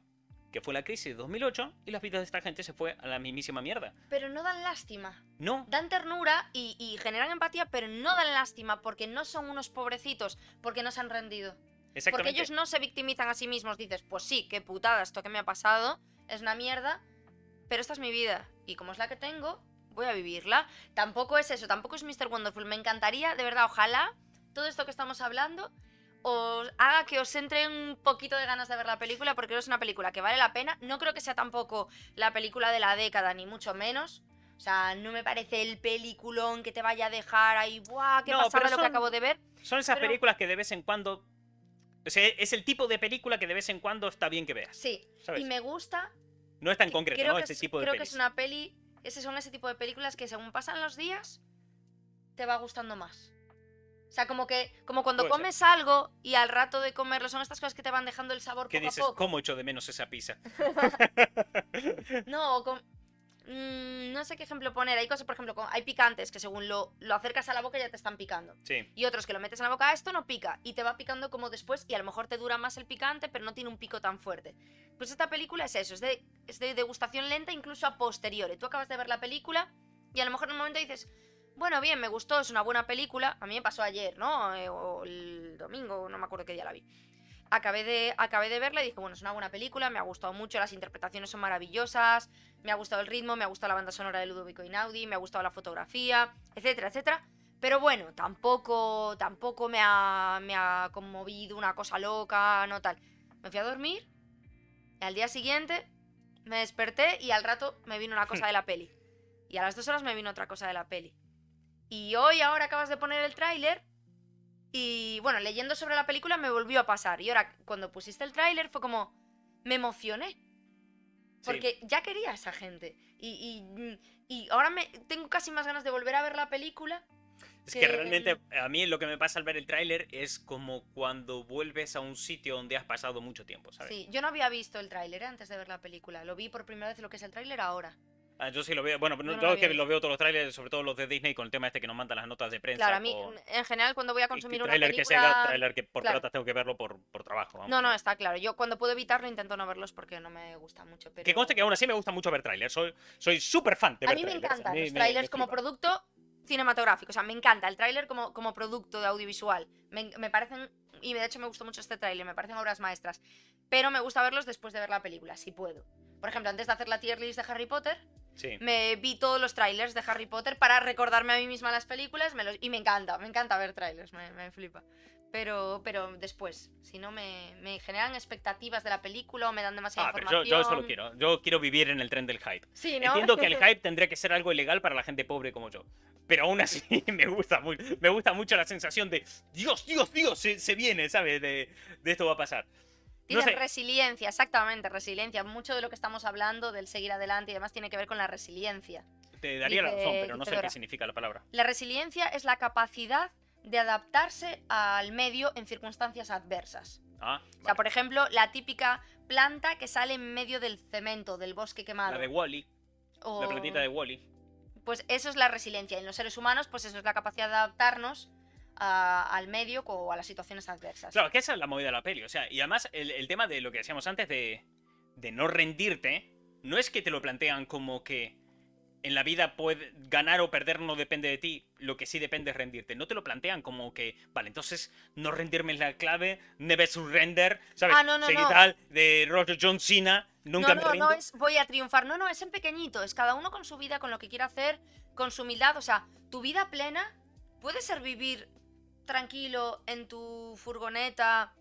que fue la crisis de 2008, y las vidas de esta gente se fue a la mismísima mierda. Pero no dan lástima. No. Dan ternura y generan empatía, pero no dan lástima porque no son unos pobrecitos, porque no se han rendido. Porque Exactamente. ellos no se victimizan a sí mismos. Dices, pues sí, qué putada, esto que me ha pasado es una mierda, pero esta es mi vida. Y como es la que tengo, voy a vivirla. Tampoco es eso, tampoco es Mr. Wonderful. Me encantaría, de verdad, ojalá todo esto que estamos hablando os haga que os entre un poquito de ganas de ver la película, porque creo que es una película que vale la pena. No creo que sea tampoco la película de la década, ni mucho menos. O sea, no me parece el peliculón que te vaya a dejar ahí, ¡buah! ¡Qué No, pasada pero lo que acabo de ver! Son esas pero- películas que de vez en cuando... O sea, es el tipo de película que de vez en cuando está bien que veas. Sí, ¿Sabes? y me gusta. No es tan concreto, Creo ¿no? que Este es, tipo de creo que pelis. es una peli. Son ese tipo de películas que según pasan los días, te va gustando más. O sea, como cuando Puede ser. comes algo y al rato de comerlo son estas cosas que te van dejando el sabor ¿Qué poco dices? a poco. ¿Cómo echo de menos esa pizza? No, no sé qué ejemplo poner. Hay cosas, por ejemplo, hay picantes que según lo acercas a la boca ya te están picando. Sí. Y otros que lo metes en la boca, esto no pica. Y te va picando como después y a lo mejor te dura más el picante, pero no tiene un pico tan fuerte. Pues esta película es eso, es de degustación lenta incluso a posteriori. Tú acabas de ver la película y a lo mejor en un momento dices, bueno, bien, me gustó, es una buena película. A mí me pasó ayer, ¿no? O el domingo, no me acuerdo qué día la vi. Acabé de verla y dije, bueno, es una buena película, me ha gustado mucho, las interpretaciones son maravillosas, me ha gustado el ritmo, me ha gustado la banda sonora de Ludovico Einaudi, me ha gustado la fotografía, etcétera, etcétera. Pero bueno, tampoco me ha conmovido una cosa loca, no tal. Me fui a dormir, y al día siguiente me desperté y al rato me vino una cosa de la peli. Y a las 2 horas me vino otra cosa de la peli. Y hoy ahora acabas de poner el tráiler. Y bueno, leyendo sobre la película me volvió a pasar. Y ahora, cuando pusiste el tráiler, fue como... Me emocioné. Porque ya quería a esa gente. Y ahora tengo casi más ganas de volver a ver la película. Es que realmente a mí lo que me pasa al ver el tráiler es como cuando vuelves a un sitio donde has pasado mucho tiempo, ¿sabes? Sí, yo no había visto el tráiler antes de ver la película. Lo vi por primera vez lo que es el tráiler ahora. Yo sí lo veo. Bueno, Yo no yo lo es había que lo visto. veo todos los trailers, sobre todo los de Disney, con el tema este que nos mandan las notas de prensa. Claro, a mí, o- en general, cuando voy a y consumir una tráiler que sea, película... tráiler que por claro. pelotas tengo que verlo por trabajo. Vamos. No, está claro. Yo cuando puedo evitarlo intento no verlos porque no me gusta mucho. Pero... Que conste que aún así me gusta mucho ver trailers. Soy súper fan de A ver mí me trailers. encantan mí los me trailers como flipa. producto cinematográfico. O sea, me encanta el tráiler como producto de audiovisual. Me parecen... Y de hecho me gustó mucho este tráiler. Me parecen obras maestras. Pero me gusta verlos después de ver la película, si puedo. Por ejemplo, antes de hacer la tier list de Harry Potter... Sí. Me vi todos los trailers de Harry Potter para recordarme a mí misma las películas y me encanta ver trailers, me flipa. Pero después, si no me generan expectativas de la película o me dan demasiada Pero información. yo eso lo quiero. Yo quiero vivir en el tren del hype. Sí, ¿no? Entiendo que el hype tendría que ser algo ilegal para la gente pobre como yo. Pero aún así me gusta mucho la sensación de Dios, se viene, ¿sabes? De esto va a pasar. No Dicen sé. resiliencia, exactamente, resiliencia. Mucho de lo que estamos hablando, del seguir adelante y demás, tiene que ver con la resiliencia. Te daría la Dice- razón, pero no dice sé Dora. qué significa la palabra. La resiliencia es la capacidad de adaptarse al medio en circunstancias adversas. Ah, O sea, vale. por ejemplo, la típica planta que sale en medio del cemento, del bosque quemado. La de Wall-E, O- la plantita de Wall-E. Pues eso es la resiliencia. En los seres humanos, pues eso es la capacidad de adaptarnos al medio o a las situaciones adversas. Claro, que esa es la movida de la peli. O sea, y además el tema de lo que decíamos antes de no rendirte, no es que te lo plantean como que en la vida ganar o perder no depende de ti, lo que sí depende es rendirte. No te lo plantean como que, vale, entonces no rendirme es la clave, never surrender, ¿sabes? Ah, no. Seguir tal, de Roger John Cena, nunca me rindo. No es voy a triunfar. No, es en pequeñito. Es cada uno con su vida, con lo que quiere hacer, con su humildad. O sea, tu vida plena puede ser vivir tranquilo en tu furgoneta,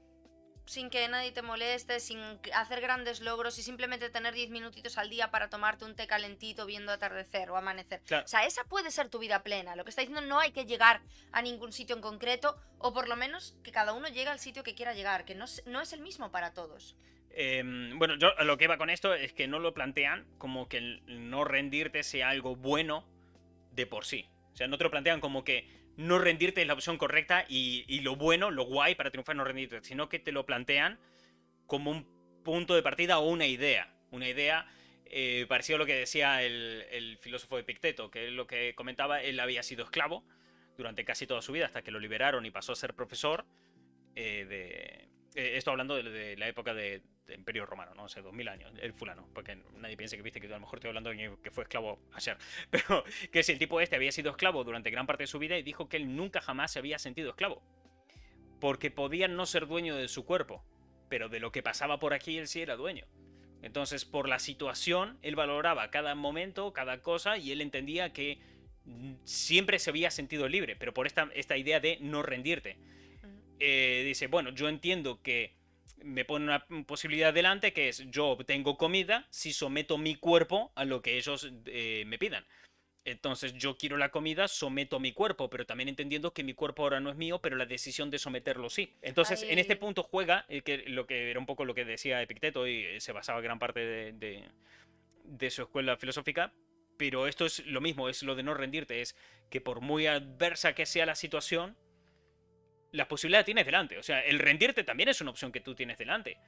sin que nadie te moleste, sin hacer grandes logros y simplemente tener 10 minutitos al día para tomarte un té calentito viendo atardecer o amanecer. Claro. O sea, esa puede ser tu vida plena. Lo que está diciendo, no hay que llegar a ningún sitio en concreto, o por lo menos que cada uno llegue al sitio que quiera llegar, que no es el mismo para todos. Bueno, yo a lo que va con esto es que no lo plantean como que el no rendirte sea algo bueno de por sí. O sea, no te lo plantean como que no rendirte es la opción correcta y lo bueno, lo guay para triunfar no rendirte, sino que te lo plantean como un punto de partida o una idea. Una idea parecido a lo que decía el filósofo de Epicteto, que es lo que comentaba, él había sido esclavo durante casi toda su vida hasta que lo liberaron y pasó a ser profesor. Esto hablando de la época de Imperio Romano, ¿no? O sea, 2000 años, el fulano, porque nadie piense que viste que a lo mejor estoy hablando de alguien que fue esclavo ayer, pero que si el tipo este había sido esclavo durante gran parte de su vida y dijo que él nunca jamás se había sentido esclavo, porque podía no ser dueño de su cuerpo, pero de lo que pasaba por aquí él sí era dueño. Entonces, por la situación, él valoraba cada momento, cada cosa, y él entendía que siempre se había sentido libre, pero por esta idea de no rendirte. Dice, bueno, yo entiendo que me pone una posibilidad delante, que es yo obtengo comida si someto mi cuerpo a lo que ellos me pidan. Entonces yo quiero la comida, someto mi cuerpo, pero también entendiendo que mi cuerpo ahora no es mío, pero la decisión de someterlo sí. Entonces en este Ahí, punto juega, lo que era un poco lo que decía Epicteto y se basaba gran parte de su escuela filosófica, pero esto es lo mismo, es lo de no rendirte, es que por muy adversa que sea la situación, la posibilidad la tienes delante. O sea, el rendirte también es una opción que tú tienes delante.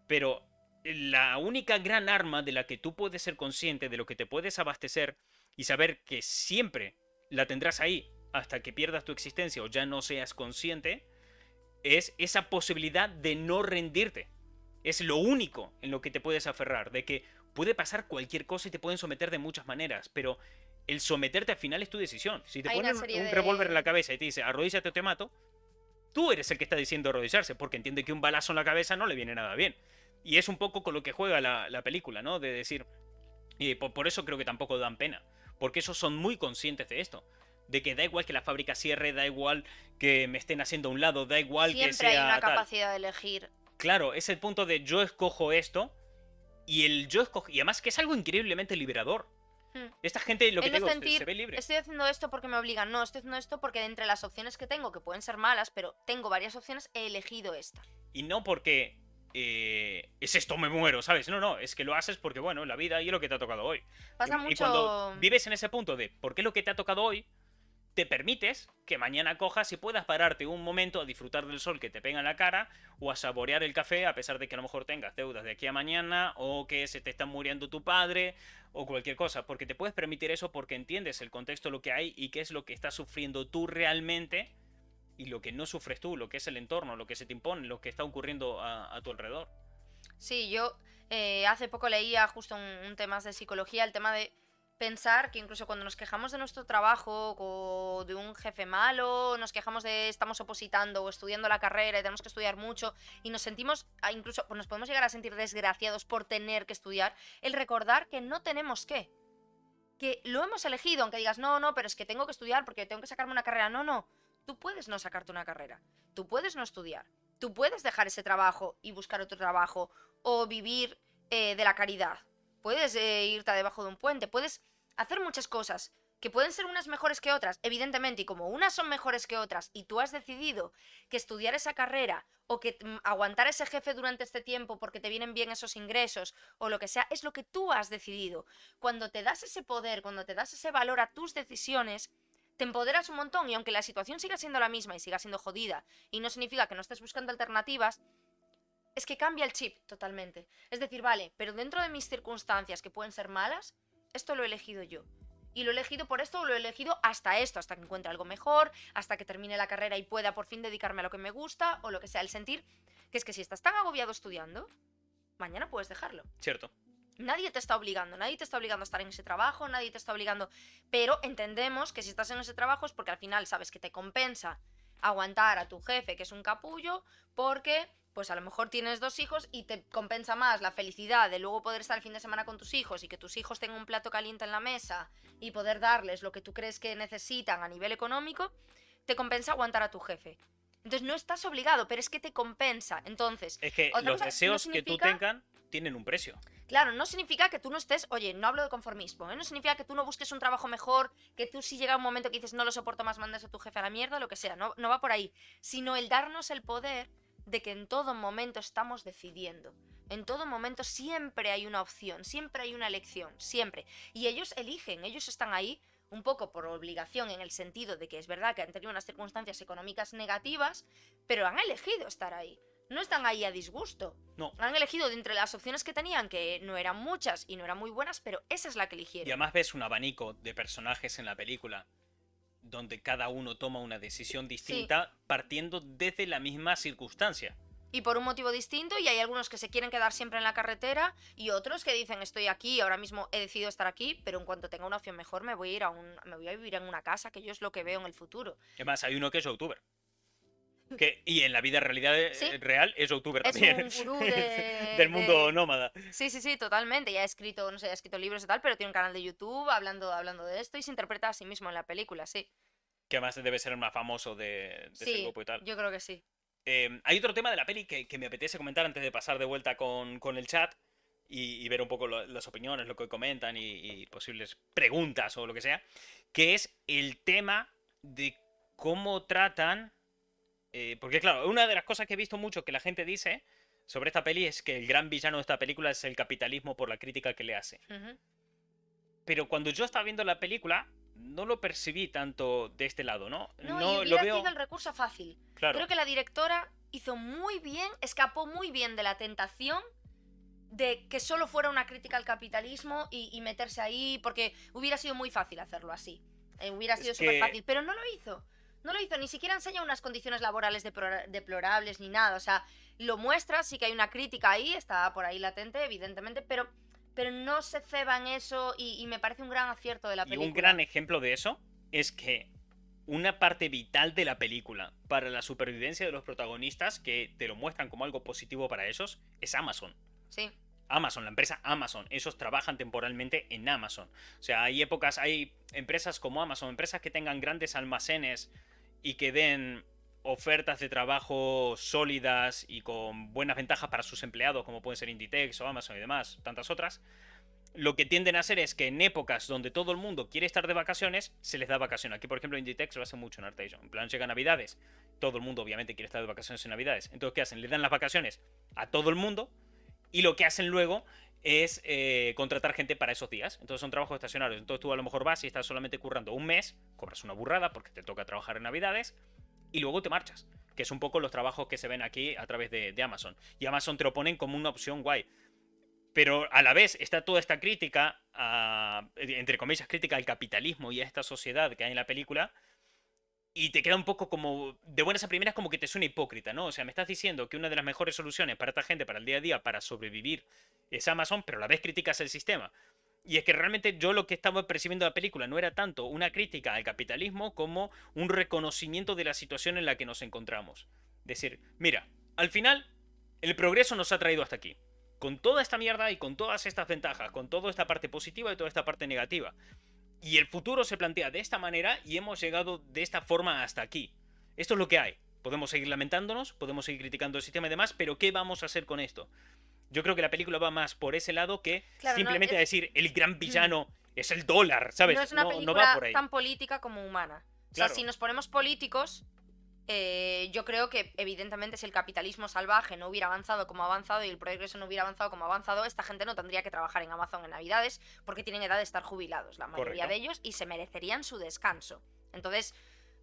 Pero la única gran arma de la que tú puedes ser consciente, de lo que te puedes abastecer y saber que siempre la tendrás ahí hasta que pierdas tu existencia o ya no seas consciente, es esa posibilidad de no rendirte. Es lo único en lo que te puedes aferrar, de que puede pasar cualquier cosa y te pueden someter de muchas maneras, pero el someterte al final es tu decisión. Si te hay una ponen serie un revólver en la de... cabeza y te dice arrodíllate o te mato, tú eres el que está diciendo arrodillarse, porque entiende que un balazo en la cabeza no le viene nada bien. Y es un poco con lo que juega la película, ¿no? De decir, y por eso creo que tampoco dan pena, porque esos son muy conscientes de esto. De que da igual que la fábrica cierre, da igual que me estén haciendo a un lado, da igual que Siempre hay una sea tal. capacidad de elegir. Claro, es el punto de yo escojo esto y el yo escojo. Y además que es algo increíblemente liberador. Hmm. Esta gente, lo que El te no digo, se sentir, ve libre. estoy haciendo esto porque me obligan. No, estoy haciendo esto porque de entre las opciones que tengo, que pueden ser malas, pero tengo varias opciones, he elegido esta. Y no porque es esto, me muero, ¿sabes? No, no, es que lo haces porque, bueno, la vida y es lo que te ha tocado hoy. Pasa Y cuando mucho... vives en ese punto de por qué lo que te ha tocado hoy, te permites que mañana cojas y puedas pararte un momento a disfrutar del sol que te pega en la cara o a saborear el café a pesar de que a lo mejor tengas deudas de aquí a mañana o que se te está muriendo tu padre o cualquier cosa, porque te puedes permitir eso porque entiendes el contexto, lo que hay y qué es lo que estás sufriendo tú realmente y lo que no sufres tú, lo que es el entorno, lo que se te impone, lo que está ocurriendo a tu alrededor. Sí, yo hace poco leía justo un tema de psicología, el tema de pensar que incluso cuando nos quejamos de nuestro trabajo o de un jefe malo, nos quejamos de estamos opositando o estudiando la carrera y tenemos que estudiar mucho y nos sentimos, incluso pues nos podemos llegar a sentir desgraciados por tener que estudiar, el recordar que no tenemos que lo hemos elegido, aunque digas, no, no, pero es que tengo que estudiar porque tengo que sacarme una carrera. No, no, tú puedes no sacarte una carrera, tú puedes no estudiar, tú puedes dejar ese trabajo y buscar otro trabajo o vivir de la caridad, puedes irte debajo de un puente, puedes hacer muchas cosas que pueden ser unas mejores que otras, evidentemente, y como unas son mejores que otras y tú has decidido que estudiar esa carrera o que aguantar ese jefe durante este tiempo porque te vienen bien esos ingresos o lo que sea, es lo que tú has decidido. Cuando te das ese poder, cuando te das ese valor a tus decisiones, te empoderas un montón y aunque la situación siga siendo la misma y siga siendo jodida y no significa que no estés buscando alternativas, es que cambia el chip totalmente. Es decir, vale, pero dentro de mis circunstancias que pueden ser malas, esto lo he elegido yo. Y lo he elegido por esto o lo he elegido hasta esto, hasta que encuentre algo mejor, hasta que termine la carrera y pueda por fin dedicarme a lo que me gusta o lo que sea. El sentir que es que si estás tan agobiado estudiando, mañana puedes dejarlo. Cierto. Nadie te está obligando a estar en ese trabajo, nadie te está obligando, pero entendemos que si estás en ese trabajo es porque al final sabes que te compensa aguantar a tu jefe, que es un capullo, porque pues a lo mejor tienes 2 hijos y te compensa más la felicidad de luego poder estar el fin de semana con tus hijos y que tus hijos tengan un plato caliente en la mesa y poder darles lo que tú crees que necesitan a nivel económico, te compensa aguantar a tu jefe. Entonces no estás obligado, pero es que te compensa. Entonces, Es que otra los cosa deseos que tú tengan tienen un precio. Claro, no significa que tú no estés, oye, no hablo de conformismo, ¿eh? No significa que tú no busques un trabajo mejor, que tú si llega un momento que dices no lo soporto más, mandes a tu jefe a la mierda, lo que sea, no, no va por ahí, sino el darnos el poder de que en todo momento estamos decidiendo. En todo momento siempre hay una opción, siempre hay una elección, siempre. Y ellos eligen, ellos están ahí un poco por obligación en el sentido de que es verdad que han tenido unas circunstancias económicas negativas, pero han elegido estar ahí. no están ahí a disgusto. No. Han elegido de entre las opciones que tenían, que no eran muchas y no eran muy buenas, pero esa es la que Y eligieron. además ves un abanico de personajes en la película donde cada uno toma una decisión distinta partiendo desde la misma circunstancia. Y por un motivo distinto, y hay algunos que se quieren quedar siempre en la carretera y otros que dicen estoy aquí, ahora mismo he decidido estar aquí, pero en cuanto tenga una opción mejor me voy a ir me voy a vivir en una casa, que yo es lo que veo en el futuro. Además, hay uno que es youtuber. Y en la vida Sí. real es youtuber Es también. un gurú del mundo nómada. Sí, totalmente. Ya ha escrito, no sé, ha escrito libros y tal, pero tiene un canal de YouTube hablando de esto y se interpreta a sí mismo en la película, sí. Que además debe ser el más famoso de ese Sí, grupo y tal. yo creo que sí. Hay otro tema de la peli que me apetece comentar antes de pasar de vuelta con el chat y ver un poco las opiniones, lo que comentan y posibles preguntas o lo que sea, que es el tema de cómo tratan... porque claro, una de las cosas que he visto mucho que la gente dice sobre esta peli es que el gran villano de esta película es el capitalismo por la crítica que le hace. Ujú. Pero cuando yo estaba viendo la película, no lo percibí tanto de este lado, ¿no? No, y lo hubiera veo... sido el recurso fácil. Claro. Creo que la directora hizo muy bien, escapó muy bien de la tentación de que solo fuera una crítica al capitalismo y meterse ahí, porque hubiera sido muy fácil hacerlo así. Hubiera sido súper fácil, pero no lo hizo. No lo hizo, ni siquiera enseña unas condiciones laborales deplorables ni nada. O sea, lo muestra, sí que hay una crítica ahí, está por ahí latente, evidentemente, pero no se ceba en eso y me parece un gran acierto de la película. Y un gran ejemplo de eso es que una parte vital de la película para la supervivencia de los protagonistas, que te lo muestran como algo positivo para ellos, es Amazon. Sí. Amazon, la empresa Amazon. Ellos trabajan temporalmente en Amazon. O sea, hay empresas como Amazon, empresas que tengan grandes almacenes y que den ofertas de trabajo sólidas y con buenas ventajas para sus empleados, como pueden ser Inditex o Amazon y demás, tantas otras. Lo que tienden a hacer es que en épocas donde todo el mundo quiere estar de vacaciones, se les da vacación. Aquí, por ejemplo, Inditex lo hace mucho en Arteixo. En plan, llega Navidades, todo el mundo obviamente quiere estar de vacaciones en Navidades. Entonces, ¿qué hacen? Le dan las vacaciones a todo el mundo y lo que hacen luego es contratar gente para esos días. Entonces son trabajos estacionarios. Entonces tú a lo mejor vas y estás solamente currando un mes, cobras una burrada porque te toca trabajar en Navidades y luego te marchas. Que es un poco los trabajos que se ven aquí a través de Amazon. Y Amazon te lo ponen como una opción guay. Pero a la vez está toda esta crítica, entre comillas, crítica al capitalismo y a esta sociedad que hay en la película. Y te queda un poco como, de buenas a primeras, como que te suena hipócrita, ¿no? O sea, me estás diciendo que una de las mejores soluciones para esta gente, para el día a día, para sobrevivir, es Amazon, pero a la vez criticas el sistema. Y es que realmente yo lo que estaba percibiendo de la película no era tanto una crítica al capitalismo como un reconocimiento de la situación en la que nos encontramos. Decir, mira, al final, el progreso nos ha traído hasta aquí. Con toda esta mierda y con todas estas ventajas, con toda esta parte positiva y toda esta parte negativa. Y el futuro se plantea de esta manera y hemos llegado de esta forma hasta aquí. Esto es lo que hay. Podemos seguir lamentándonos, podemos seguir criticando el sistema y demás, pero ¿qué vamos a hacer con esto? Yo creo que la película va más por ese lado que simplemente a decir el gran villano es el dólar, ¿sabes? No es una película va por ahí. tan política como humana. O Claro. sea, si nos ponemos políticos, yo creo que evidentemente si el capitalismo salvaje no hubiera avanzado como ha avanzado y el progreso no hubiera avanzado como ha avanzado, esta gente no tendría que trabajar en Amazon en Navidades porque tienen edad de estar jubilados, la mayoría de ellos, y se merecerían su descanso. Entonces,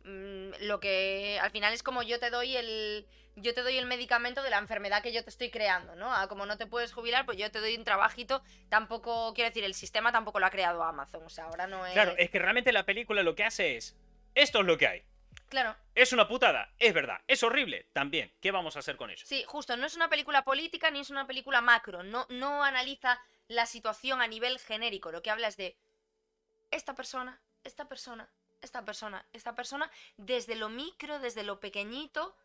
lo que al final es como yo te doy el medicamento de la enfermedad que yo te estoy creando, ¿no? Como no te puedes jubilar, pues yo te doy un trabajito. Tampoco, quiero decir, el sistema tampoco lo ha creado Amazon, o sea, ahora no es... Claro, es que realmente la película lo que hace es, esto es lo que hay. Claro. Es una putada, es verdad. Es horrible, también. ¿Qué vamos a hacer con eso? Sí, justo, no es una película política ni es una película macro, no analiza la situación a nivel genérico, lo que habla es de esta persona, esta persona, esta persona, esta persona, desde lo micro, desde lo pequeñito,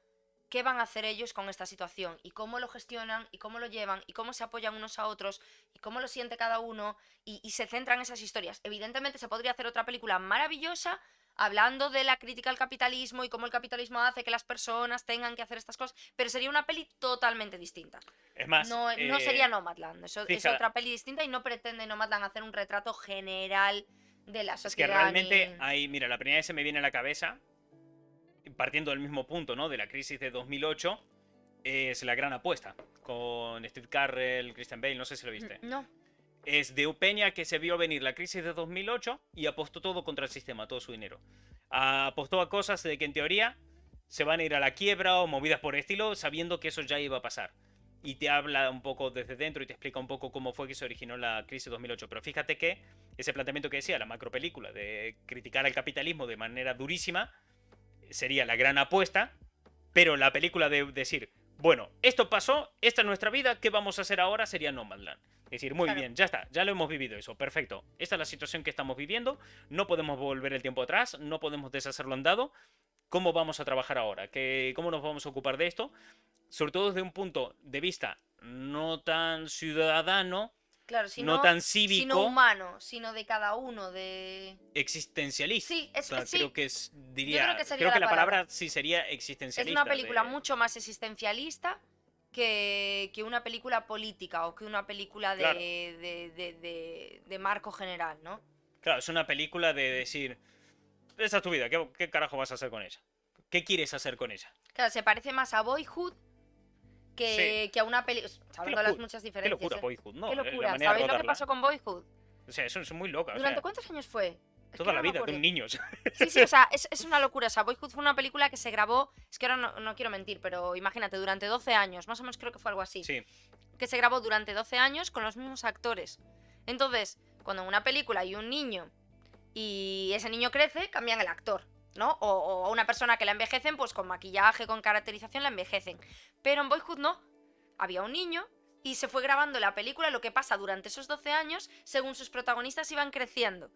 qué van a hacer ellos con esta situación y cómo lo gestionan y cómo lo llevan y cómo se apoyan unos a otros y cómo lo siente cada uno y se centran en esas historias. Evidentemente se podría hacer otra película maravillosa hablando de la crítica al capitalismo y cómo el capitalismo hace que las personas tengan que hacer estas cosas, pero sería una peli totalmente distinta. Es más, no sería Nomadland, eso es fija- otra peli distinta y no pretende Nomadland hacer un retrato general de la Es que sociedad. realmente hay, mira, la primera vez se me viene a la cabeza, partiendo del mismo punto, ¿no? De la crisis de 2008, es La Gran Apuesta, con Steve Carell, Christian Bale, no sé si lo viste. No. Es de Peña que se vio venir la crisis de 2008 y apostó todo contra el sistema, todo su dinero. Apostó a cosas de que en teoría se van a ir a la quiebra o movidas por el estilo, sabiendo que eso ya iba a pasar. Y te habla un poco desde dentro y te explica un poco cómo fue que se originó la crisis 2008. Pero fíjate que ese planteamiento que decía, la macropelícula, de criticar al capitalismo de manera durísima, sería la gran apuesta, pero la película de decir, bueno, esto pasó, esta es nuestra vida, ¿qué vamos a hacer ahora? Sería Nomadland. Es decir, muy Claro. bien, ya está, ya lo hemos vivido eso, perfecto. Esta es la situación que estamos viviendo, no podemos volver el tiempo atrás, no podemos deshacerlo andado. ¿Cómo vamos a trabajar ahora? ¿Cómo nos vamos a ocupar de esto? Sobre todo desde un punto de vista no tan ciudadano, Claro, no tan sino cívico, humano, sino de cada uno, de... existencialista. Sí, Creo sí, que es, yo creo diría, que sería creo que la la palabra. palabra sí sería Es existencialista. una película mucho más existencialista que una película política o que una película Claro, de marco general, ¿no? claro, es una película de decir, esa es tu vida, ¿qué carajo vas a hacer con ella? ¿Qué quieres hacer con ella? Claro, se parece más a Boyhood Sí, que a una película... qué Sabiendo las locura, muchas qué diferencias, locura ¿eh? Boyhood, ¿no? Qué La locura. manera de ¿Sabéis lo que rodarla. pasó con Boyhood? O sea, eso es muy loca, o ¿Durante sea, cuántos años fue? Es que toda no la me vida de acuerdo. un niño. Sí, sí, o sea, es una locura. O sea, Boyhood fue una película que se grabó, es que ahora no quiero mentir, pero imagínate, durante 12 años, más o menos creo que fue algo así, Sí, que se grabó durante 12 años con los mismos actores. Entonces, cuando en una película hay un niño y ese niño crece, cambian el actor, ¿no? O a una persona que la envejecen, pues con maquillaje, con caracterización la envejecen. Pero en Boyhood no. Había un niño y se fue grabando la película, lo que pasa durante esos 12 años, según sus protagonistas iban creciendo.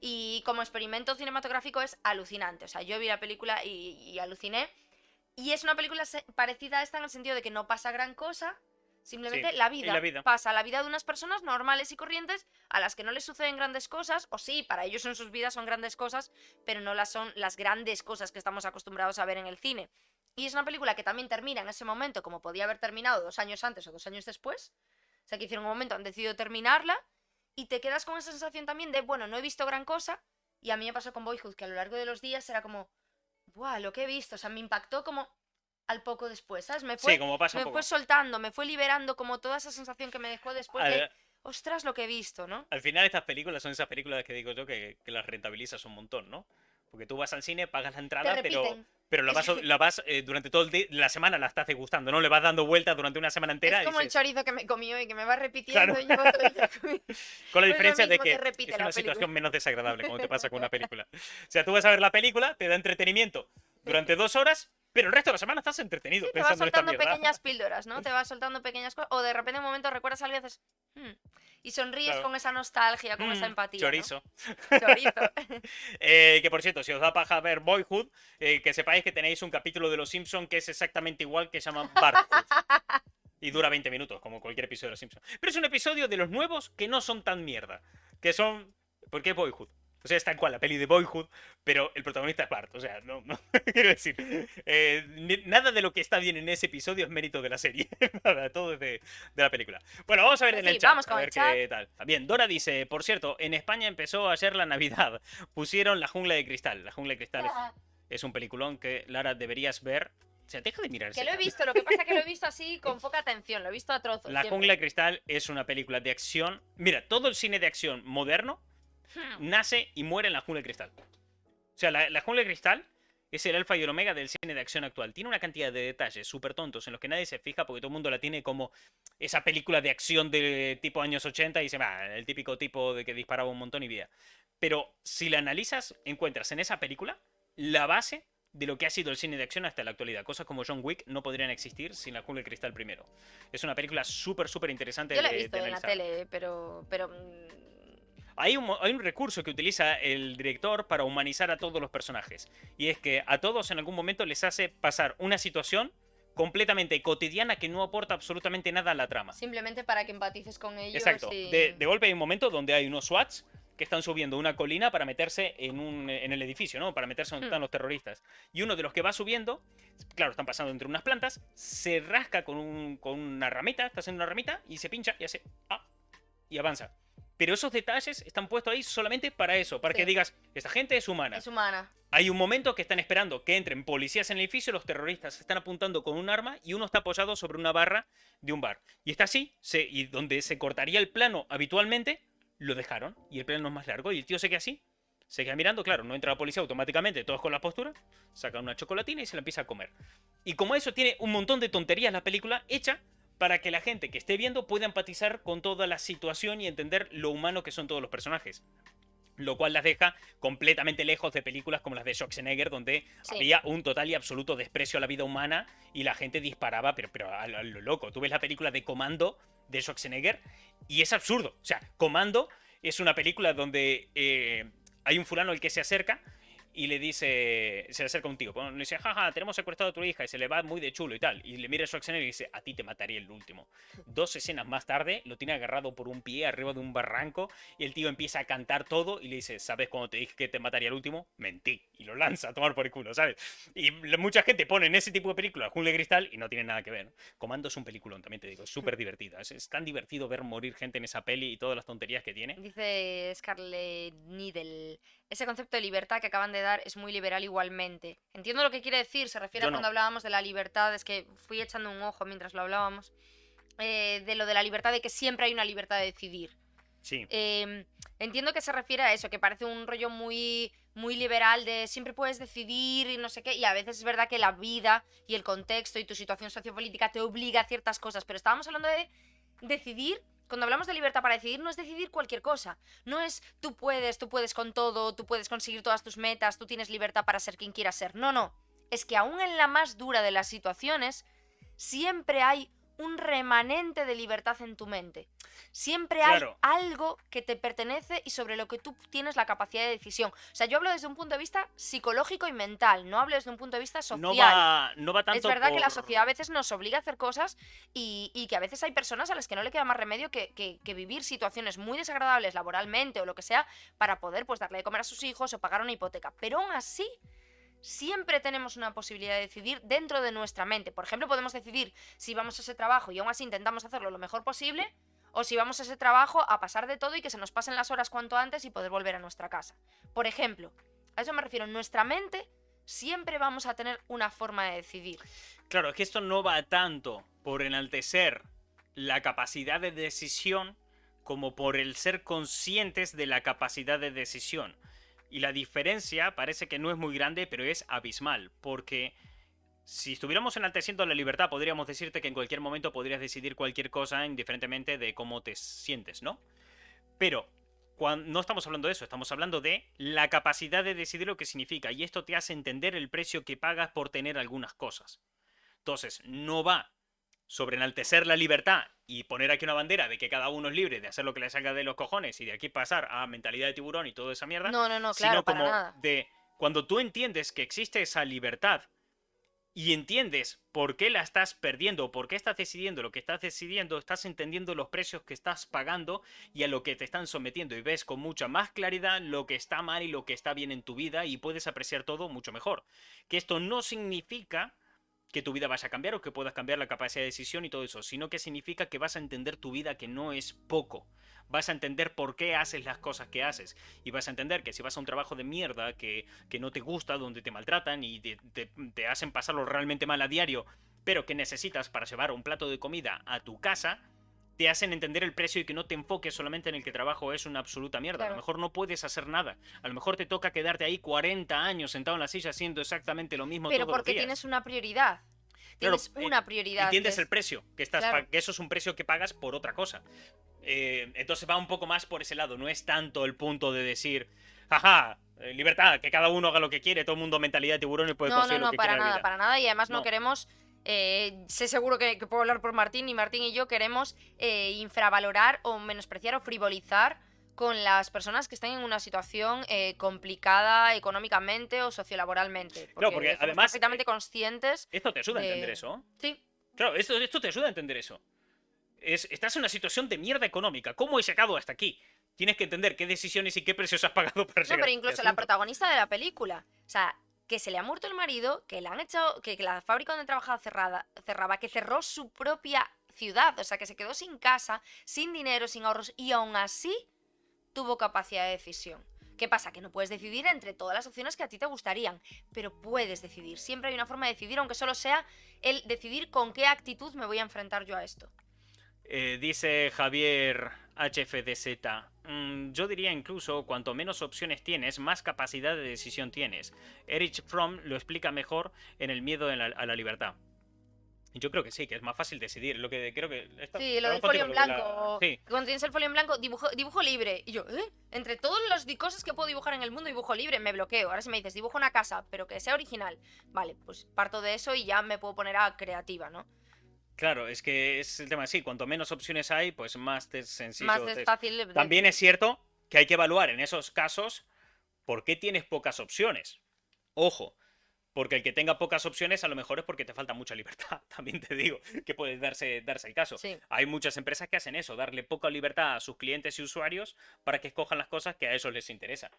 Y como experimento cinematográfico es alucinante. O sea, yo vi la película y aluciné. Y es una película parecida a esta en el sentido de que no pasa gran cosa. Simplemente sí, la y la vida. vida. Pasa la vida de unas personas normales y corrientes a las que no les suceden grandes cosas. O sí, para ellos en sus vidas son grandes cosas, pero no las son las grandes cosas que estamos acostumbrados a ver en el cine. Y es una película que también termina en ese momento como podía haber terminado 2 años antes o 2 años después. O sea, que hicieron un momento, han decidido terminarla y te quedas con esa sensación también de, bueno, no he visto gran cosa. Y a mí me pasó con Boyhood, que a lo largo de los días era como, ¡buah, lo que he visto! O sea, me impactó como al poco después, ¿sabes? Sí, como pasa un Me poco. fue soltando, me fue liberando como toda esa sensación que me dejó después de, Al, ostras, lo que he visto, ¿no? al final estas películas son esas películas que digo yo que las rentabilizas un montón, ¿no? Porque tú vas al cine, pagas la Te entrada, repiten. pero la vas durante todo la semana la estás degustando, ¿no? Le vas dando vueltas durante una semana entera Es y como el dices, chorizo que me comió y que me va repitiendo claro. y llevo todo el día comiendo. Con la Pues lo diferencia de mismo, te que repite es la una situación película. menos desagradable cuando te pasa con una película. O sea, tú vas a ver la película, te da entretenimiento durante 2 horas, pero el resto de la semana estás entretenido Sí, te vas pensando en esta soltando mierda. pequeñas píldoras, ¿no? Te vas soltando pequeñas cosas. O de repente en un momento recuerdas algo y haces. "Hmm", y sonríes Claro. con esa nostalgia, con esa empatía. Chorizo. ¿No? Chorizo. Que por cierto, si os da paja ver Boyhood, que sepáis que tenéis un capítulo de Los Simpsons que es exactamente igual, que se llama Barthood. Y dura 20 minutos, como cualquier episodio de Los Simpsons. Pero es un episodio de los nuevos que no son tan mierda. Que son. ¿Por qué Boyhood? O sea, es tal cual la peli de Boyhood, pero el protagonista es Bart. O sea, no quiero decir. Nada de lo que está bien en ese episodio es mérito de la serie. Nada, todo es de la película. Bueno, vamos a ver Pues en el sí, chat. vamos A con ver el chat. qué tal. También, Dora dice, por cierto, en España empezó ayer la Navidad. Pusieron La Jungla de Cristal. La Jungla de Cristal es un peliculón que, Lara, deberías ver. O sea, deja de mirar Que ese lo he chat. visto, lo que pasa es que lo he visto así con poca atención, lo he visto a trozos. La siempre. Jungla de Cristal es una película de acción. Mira, todo el cine de acción moderno nace y muere en La Jungla de Cristal. O sea, la Jungla de Cristal es el alfa y el omega del cine de acción actual. Tiene una cantidad de detalles súper tontos en los que nadie se fija porque todo el mundo la tiene como esa película de acción de tipo años 80 y dice, va, el típico tipo de que disparaba un montón y vía. Pero si la analizas, encuentras en esa película la base de lo que ha sido el cine de acción hasta la actualidad. Cosas como John Wick no podrían existir sin La Jungla de Cristal primero. Es una película súper interesante Yo lo he de visto en la analizar. tele, pero Hay un recurso que utiliza el director para humanizar a todos los personajes. Y es que a todos en algún momento les hace pasar una situación completamente cotidiana que no aporta absolutamente nada a la trama. simplemente para que empatices con ellos. Exacto. Y... De golpe hay un momento donde hay unos SWATs que están subiendo una colina para meterse en el edificio, ¿no? Para meterse donde están los terroristas. Y uno de los que va subiendo, claro, están pasando entre unas plantas, se rasca con una ramita, está haciendo una ramita, y se pincha y hace... Ah, y avanza. Pero esos detalles están puestos ahí solamente para eso, para Sí. que digas, esta gente es humana. Es humana. Hay un momento que están esperando que entren policías en el edificio, los terroristas están apuntando con un arma y uno está apoyado sobre una barra de un bar. Y está así, y donde se cortaría el plano habitualmente, lo dejaron y el plano es más largo y el tío se queda así. Se queda mirando, claro, no entra la policía automáticamente, todos con la postura, saca una chocolatina y se la empieza a comer. Y como eso tiene un montón de tonterías la película hecha para que la gente que esté viendo pueda empatizar con toda la situación y entender lo humano que son todos los personajes. Lo cual las deja completamente lejos de películas como las de Schwarzenegger, donde Sí. había un total y absoluto desprecio a la vida humana y la gente disparaba, pero a lo loco. Tú ves la película de Comando de Schwarzenegger y es absurdo. O sea, Comando es una película donde hay un fulano al que se acerca y le dice, se le acerca un tío, le dice, jaja, tenemos secuestrado a tu hija, y se le va muy de chulo y tal, y le mira a Schwarzenegger y dice, a ti te mataría el último. 2 escenas más tarde, lo tiene agarrado por un pie arriba de un barranco, y el tío empieza a cantar todo, y le dice, ¿sabes cuando te dije que te mataría el último? Mentí, y lo lanza a tomar por el culo, ¿sabes? Y mucha gente pone en ese tipo de películas Jungla de Cristal, y no tiene nada que ver. Comando es un peliculón, también te digo, es súper divertida, es tan divertido ver morir gente en esa peli y todas las tonterías que tiene. Dice Scarlett Needle, ese concepto de libertad que acaban de dar es muy liberal igualmente. Entiendo lo que quiere decir, se refiere a Yo no. cuando hablábamos de la libertad, es que fui echando un ojo mientras lo hablábamos, de lo de la libertad, de que siempre hay una libertad de decidir. Sí. Entiendo que se refiere a eso, que parece un rollo muy, muy liberal de siempre puedes decidir y no sé qué, y a veces es verdad que la vida y el contexto y tu situación sociopolítica te obliga a ciertas cosas, pero estábamos hablando de decidir. Cuando hablamos de libertad para decidir, no es decidir cualquier cosa. No es tú puedes con todo, tú puedes conseguir todas tus metas, tú tienes libertad para ser quien quieras ser. No, no. Es que aún en la más dura de las situaciones, siempre hay un remanente de libertad en tu mente. Siempre hay Claro. algo que te pertenece y sobre lo que tú tienes la capacidad de decisión. O sea, yo hablo desde un punto de vista psicológico y mental, no hablo desde un punto de vista social. No va Es tanto verdad que la por... sociedad a veces nos obliga a hacer cosas y que a veces hay personas a las que no le queda más remedio que vivir situaciones muy desagradables laboralmente o lo que sea para poder pues darle de comer a sus hijos o pagar una hipoteca. Pero aún así, siempre tenemos una posibilidad de decidir dentro de nuestra mente. Por ejemplo, podemos decidir si vamos a ese trabajo y aún así intentamos hacerlo lo mejor posible, o si vamos a ese trabajo a pasar de todo y que se nos pasen las horas cuanto antes y poder volver a nuestra casa. Por ejemplo, a eso me refiero, en nuestra mente siempre vamos a tener una forma de decidir. Claro, es que esto no va tanto por enaltecer la capacidad de decisión como por el ser conscientes de la capacidad de decisión. Y la diferencia parece que no es muy grande, pero es abismal, porque si estuviéramos enalteciendo la libertad, podríamos decirte que en cualquier momento podrías decidir cualquier cosa indiferentemente de cómo te sientes, ¿no? Pero no estamos hablando de eso, estamos hablando de la capacidad de decidir lo que significa, y esto te hace entender el precio que pagas por tener algunas cosas. Entonces, no va sobre enaltecer la libertad y poner aquí una bandera de que cada uno es libre de hacer lo que le salga de los cojones y de aquí pasar a mentalidad de tiburón y toda esa mierda, No, no, no, claro, sino para como nada. de cuando tú entiendes que existe esa libertad y entiendes por qué la estás perdiendo, por qué estás decidiendo lo que estás decidiendo, estás entendiendo los precios que estás pagando y a lo que te están sometiendo y ves con mucha más claridad lo que está mal y lo que está bien en tu vida y puedes apreciar todo mucho mejor. Que esto no significa que tu vida vaya a cambiar o que puedas cambiar la capacidad de decisión y todo eso, sino que significa que vas a entender tu vida, que no es poco. Vas a entender por qué haces las cosas que haces. Y vas a entender que si vas a un trabajo de mierda que no te gusta, donde te maltratan y te hacen pasarlo realmente mal a diario, pero que necesitas para llevar un plato de comida a tu casa, te hacen entender el precio y que no te enfoques solamente en el que trabajo es una absoluta mierda. A lo Claro. mejor no puedes hacer nada. A lo mejor te toca quedarte ahí 40 años sentado en la silla haciendo exactamente lo mismo Pero todos los porque días. tienes una prioridad. Claro, Tienes una prioridad. que entiendes es- el precio que estás Claro. que eso es un precio que pagas por otra cosa. Entonces va un poco más por ese lado. No es tanto el punto de decir, jaja, libertad, que cada uno haga lo que quiere, todo el mundo mentalidad de tiburón y puede No, no, conseguir lo no, que quiera para en la nada, vida. para nada. Y además no No. queremos. Sé seguro que puedo hablar por Martín, y Martín y yo queremos infravalorar o menospreciar o frivolizar con las personas que estén en una situación complicada económicamente o sociolaboralmente. Porque, Claro, porque somos además perfectamente conscientes esto te ayuda a entender de. eso. Sí, Claro, esto te ayuda a entender eso. Estás en una situación de mierda económica. ¿Cómo he llegado hasta aquí? Tienes que entender qué decisiones y qué precios has pagado para no, llegar pero a este incluso la asunto. protagonista de la película. O sea, que se le ha muerto el marido, que le han echado, que la fábrica donde trabajaba cerraba, que cerró su propia ciudad, o sea, que se quedó sin casa, sin dinero, sin ahorros, y aún así tuvo capacidad de decisión. ¿Qué pasa? Que no puedes decidir entre todas las opciones que a ti te gustarían, pero puedes decidir. Siempre hay una forma de decidir, aunque solo sea el decidir con qué actitud me voy a enfrentar yo a esto. Dice Javier HFDZ. Yo diría incluso, cuanto menos opciones tienes, más capacidad de decisión tienes. Erich Fromm lo explica mejor en El miedo a la libertad. Y yo creo que sí, que es más fácil decidir. Lo que creo que... Sí, lo del folio en blanco. Que cuando tienes el folio en blanco, dibujo libre. Y yo, ¿eh? Entre todas las cosas que puedo dibujar en el mundo, dibujo libre, me bloqueo. Ahora si me dices, dibujo una casa, pero que sea original. Vale, pues parto de eso y ya me puedo poner a creativa, ¿no? Claro, es que es el tema así. Cuanto menos opciones hay, pues más sencillo. Más fácil. También es cierto que hay que evaluar en esos casos por qué tienes pocas opciones. Ojo, porque el que tenga pocas opciones a lo mejor es porque te falta mucha libertad. También te digo que puede darse el caso. Sí. Hay muchas empresas que hacen eso, darle poca libertad a sus clientes y usuarios para que escojan las cosas que a ellos les interesa.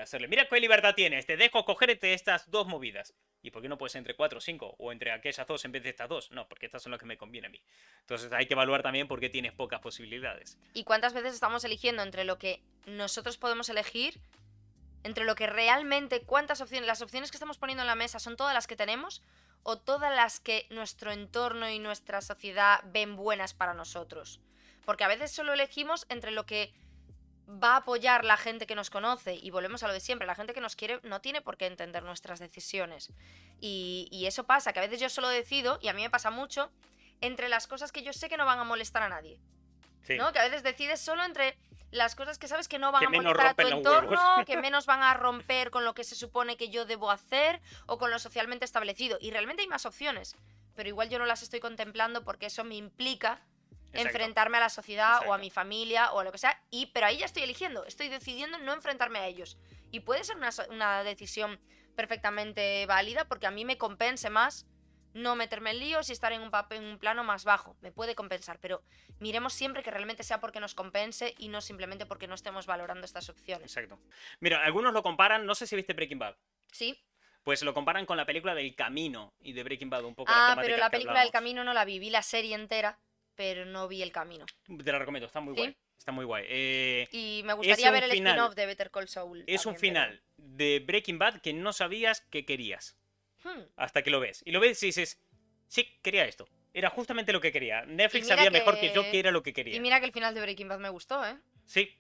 Hacerle, mira qué libertad tienes, te dejo coger entre estas dos movidas. ¿Y por qué no puedes entre 4 o 5? O entre aquellas dos en vez de estas dos. No, porque estas son las que me convienen a mí. Entonces hay que evaluar también por qué tienes pocas posibilidades. ¿Y cuántas veces estamos eligiendo entre lo que nosotros podemos elegir, entre lo que realmente, cuántas opciones, las opciones que estamos poniendo en la mesa son todas las que tenemos o todas las que nuestro entorno y nuestra sociedad ven buenas para nosotros? Porque a veces solo elegimos entre lo que va a apoyar la gente que nos conoce, y volvemos a lo de siempre, la gente que nos quiere no tiene por qué entender nuestras decisiones. Y eso pasa, que a veces yo solo decido, y a mí me pasa mucho, entre las cosas que yo sé que no van a molestar a nadie. Sí. ¿No? Que a veces decides solo entre las cosas que sabes que no van a molestar a tu entorno, que menos van a romper con lo que se supone que yo debo hacer o con lo socialmente establecido. Y realmente hay más opciones, pero igual yo no las estoy contemplando porque eso me implica enfrentarme a la sociedad o a mi familia o a lo que sea, pero ahí ya estoy eligiendo, estoy decidiendo no enfrentarme a ellos. Y puede ser una decisión perfectamente válida porque a mí me compense más no meterme en líos y estar en un plano más bajo. Me puede compensar, pero miremos siempre que realmente sea porque nos compense y no simplemente porque no estemos valorando estas opciones. Exacto. Mira, algunos lo comparan, no sé si viste Breaking Bad. Sí. Pues lo comparan con la película del Camino y de Breaking Bad un poco. Pero la película del Camino no la vi la serie entera, pero no vi El Camino. Te la recomiendo, está muy guay. Está muy guay. Y me gustaría ver el spin-off de Better Call Saul. Es también, un final de Breaking Bad que no sabías que querías. Hasta que lo ves. Y lo ves y dices, sí, quería esto. Era justamente lo que quería. Netflix sabía mejor que yo que era lo que quería. Y mira que el final de Breaking Bad me gustó, ¿eh? Sí,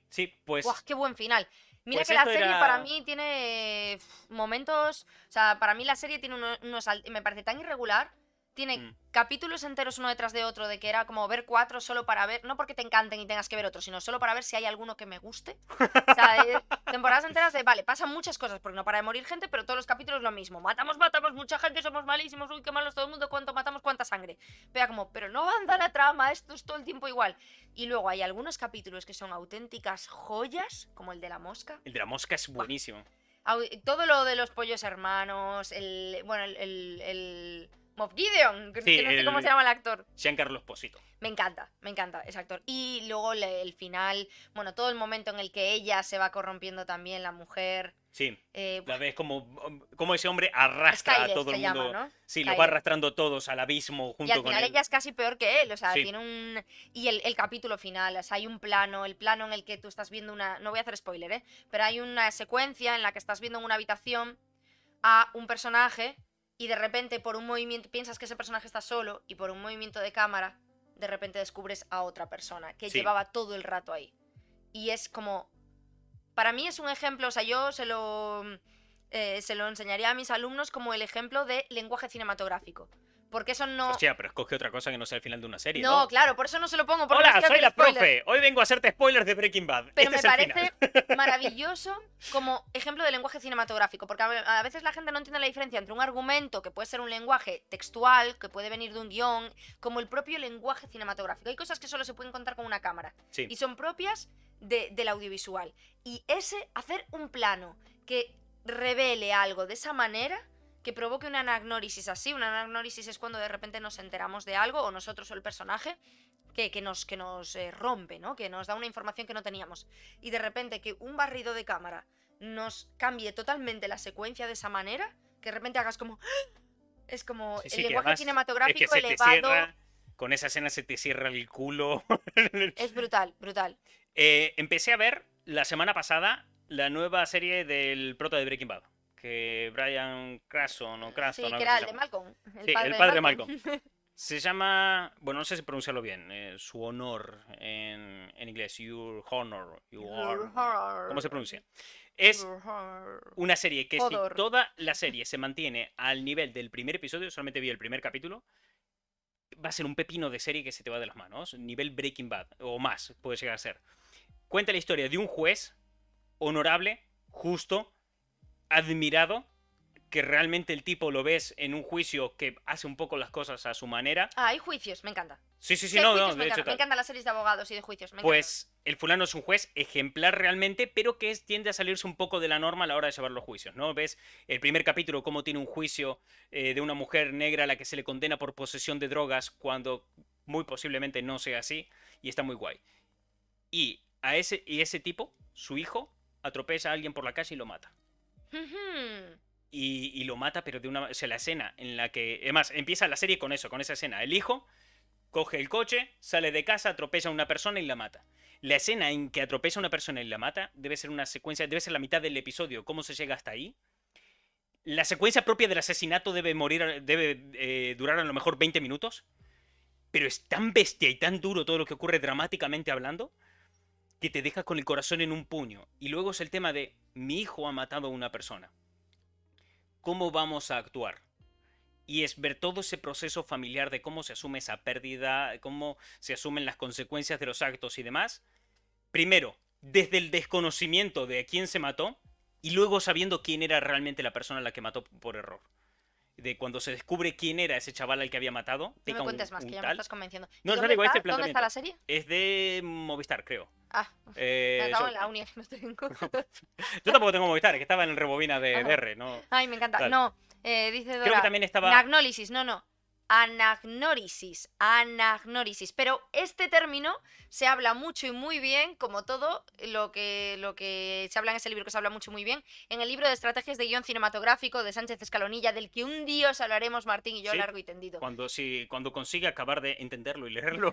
pues... ¡Guau, qué buen final! Mira pues que la serie para mí tiene momentos... O sea, para mí la serie tiene unos... Me parece tan irregular. Tiene capítulos enteros uno detrás de otro, de que era como ver 4 solo para ver, no porque te encanten y tengas que ver otro, sino solo para ver si hay alguno que me guste. O sea, temporadas enteras de, vale, pasan muchas cosas, porque no para de morir gente, pero todos los capítulos lo mismo. Matamos, mucha gente, somos malísimos, uy, qué malos todo el mundo, cuánto matamos, cuánta sangre. Pero no avanza la trama, esto es todo el tiempo igual. Y luego hay algunos capítulos que son auténticas joyas, como el de la mosca. El de la mosca es buenísimo. Todo lo de los pollos hermanos, Moff Gideon, que no sé cómo se llama el actor. Giancarlo Esposito. Me encanta ese actor. Y luego el final, bueno, todo el momento en el que ella se va corrompiendo también, la mujer. Sí, la ves como ese hombre arrastra Skyler, a todo el mundo. Llama, ¿no? Sí, Skyler. Lo va arrastrando todos al abismo junto con él. Y al final ella es casi peor que él, o sea, tiene un... Y el capítulo final, o sea, hay un plano, el plano en el que tú estás viendo una... No voy a hacer spoiler, pero hay una secuencia en la que estás viendo en una habitación a un personaje y de repente por un movimiento, piensas que ese personaje está solo y por un movimiento de cámara, de repente descubres a otra persona que llevaba todo el rato ahí. Y es como... Para mí es un ejemplo, o sea, yo se lo enseñaría a mis alumnos como el ejemplo de lenguaje cinematográfico. Porque eso no... Hostia, pero escoge otra cosa que no sea el final de una serie, ¿no? No, claro, por eso no se lo pongo. Hola, soy la profe. Hoy vengo a hacerte spoilers de Breaking Bad. Pero me parece maravilloso como ejemplo de lenguaje cinematográfico. Porque a veces la gente no entiende la diferencia entre un argumento que puede ser un lenguaje textual, que puede venir de un guión, como el propio lenguaje cinematográfico. Hay cosas que solo se pueden contar con una cámara. Sí. Y son propias del audiovisual. Y hacer un plano que revele algo de esa manera... que provoque una anagnórisis así. Una anagnórisis es cuando de repente nos enteramos de algo, o nosotros o el personaje, que nos rompe, ¿no? Que nos da una información que no teníamos. Y de repente que un barrido de cámara nos cambie totalmente la secuencia de esa manera, que de repente hagas como... Es como el lenguaje cinematográfico es que elevado... Con esa escena se te cierra el culo. Es brutal, brutal. Empecé a ver la semana pasada la nueva serie del prota de Breaking Bad. Que Bryan Cranston o Cranston, sí, que era el de Malcolm. El padre de Malcolm. Se llama, bueno, no sé si pronunciarlo bien, su honor en inglés, your honor, ¿cómo se pronuncia? Es una serie que si Hodor. toda la serie se mantiene al nivel del primer episodio, solamente vi el primer capítulo, va a ser un pepino de serie que se te va de las manos, nivel Breaking Bad, o más, puede llegar a ser. Cuenta la historia de un juez honorable, justo, admirado, que realmente el tipo lo ves en un juicio que hace un poco las cosas a su manera. Ah, hay juicios, me encanta. Sí, sí, Si sí, hay no, no, juicios, me de hecho encanta. Me tal. encantan las series de abogados y de juicios, me encantan. Pues el fulano es un juez ejemplar realmente, pero que tiende a salirse un poco de la norma a la hora de llevar los juicios, ¿no? Ves el primer capítulo cómo tiene un juicio de una mujer negra a la que se le condena por posesión de drogas cuando muy posiblemente no sea así, y está muy guay. Y ese tipo, su hijo, atropella a alguien por la calle y lo mata. Ujú. Y lo mata, pero de una... O sea, la escena en la que... Además, empieza la serie con eso, con esa escena. El hijo coge el coche, sale de casa, atropella a una persona y la mata. La escena en que atropella a una persona y la mata debe ser una secuencia, debe ser la mitad del episodio. ¿Cómo se llega hasta ahí? La secuencia propia del asesinato debe durar a lo mejor 20 minutos. Pero es tan bestia y tan duro todo lo que ocurre dramáticamente hablando que te deja con el corazón en un puño. Y luego es el tema de mi hijo ha matado a una persona. ¿Cómo vamos a actuar? Y es ver todo ese proceso familiar de cómo se asume esa pérdida, cómo se asumen las consecuencias de los actos y demás. Primero, desde el desconocimiento de a quién se mató y luego sabiendo quién era realmente la persona a la que mató por error. De cuando se descubre quién era ese chaval al que había matado, No me pica cuentes más, que ya me tal. estás convenciendo. ¿Y No, ya dónde digo, este está? ¿Dónde está planteamiento. la serie? Es de Movistar, creo. Ah, me acabo en la uni, que no tengo. Yo tampoco tengo Movistar, es que estaba en el rebobina de Ajá. R, ¿no? Ay, me encanta. Tal. No, dice Creo que Dora. también estaba. Nagnólisis, no. Anagnórisis. Anagnórisis. Pero este término se habla mucho y muy bien, como todo lo que se habla en ese libro, que se habla mucho y muy bien, en el libro de estrategias de guión cinematográfico de Sánchez Escalonilla, del que un día os hablaremos Martín y yo Sí, largo y tendido. cuando consiga acabar de entenderlo y leerlo.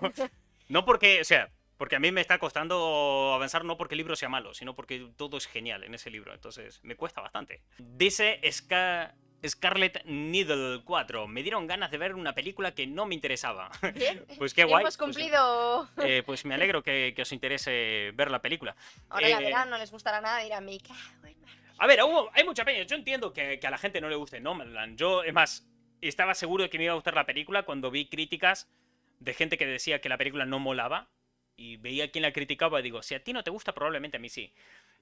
No porque, o sea, porque a mí me está costando avanzar, no porque el libro sea malo, sino porque todo es genial en ese libro. Entonces, me cuesta bastante. Dice Scarlet Needle 4. Me dieron ganas de ver una película que no me interesaba. Bien, Pues qué guay. hemos cumplido. Pues me alegro que os interese ver la película. Ahora la verán, no les gustará nada, dirán, me cago en mar-". A ver, hay mucha peña. Yo entiendo que a la gente no le guste Nomadland. Yo, es más, estaba seguro de que me iba a gustar la película cuando vi críticas de gente que decía que la película no molaba. Y veía quién la criticaba y digo, si a ti no te gusta, probablemente a mí sí.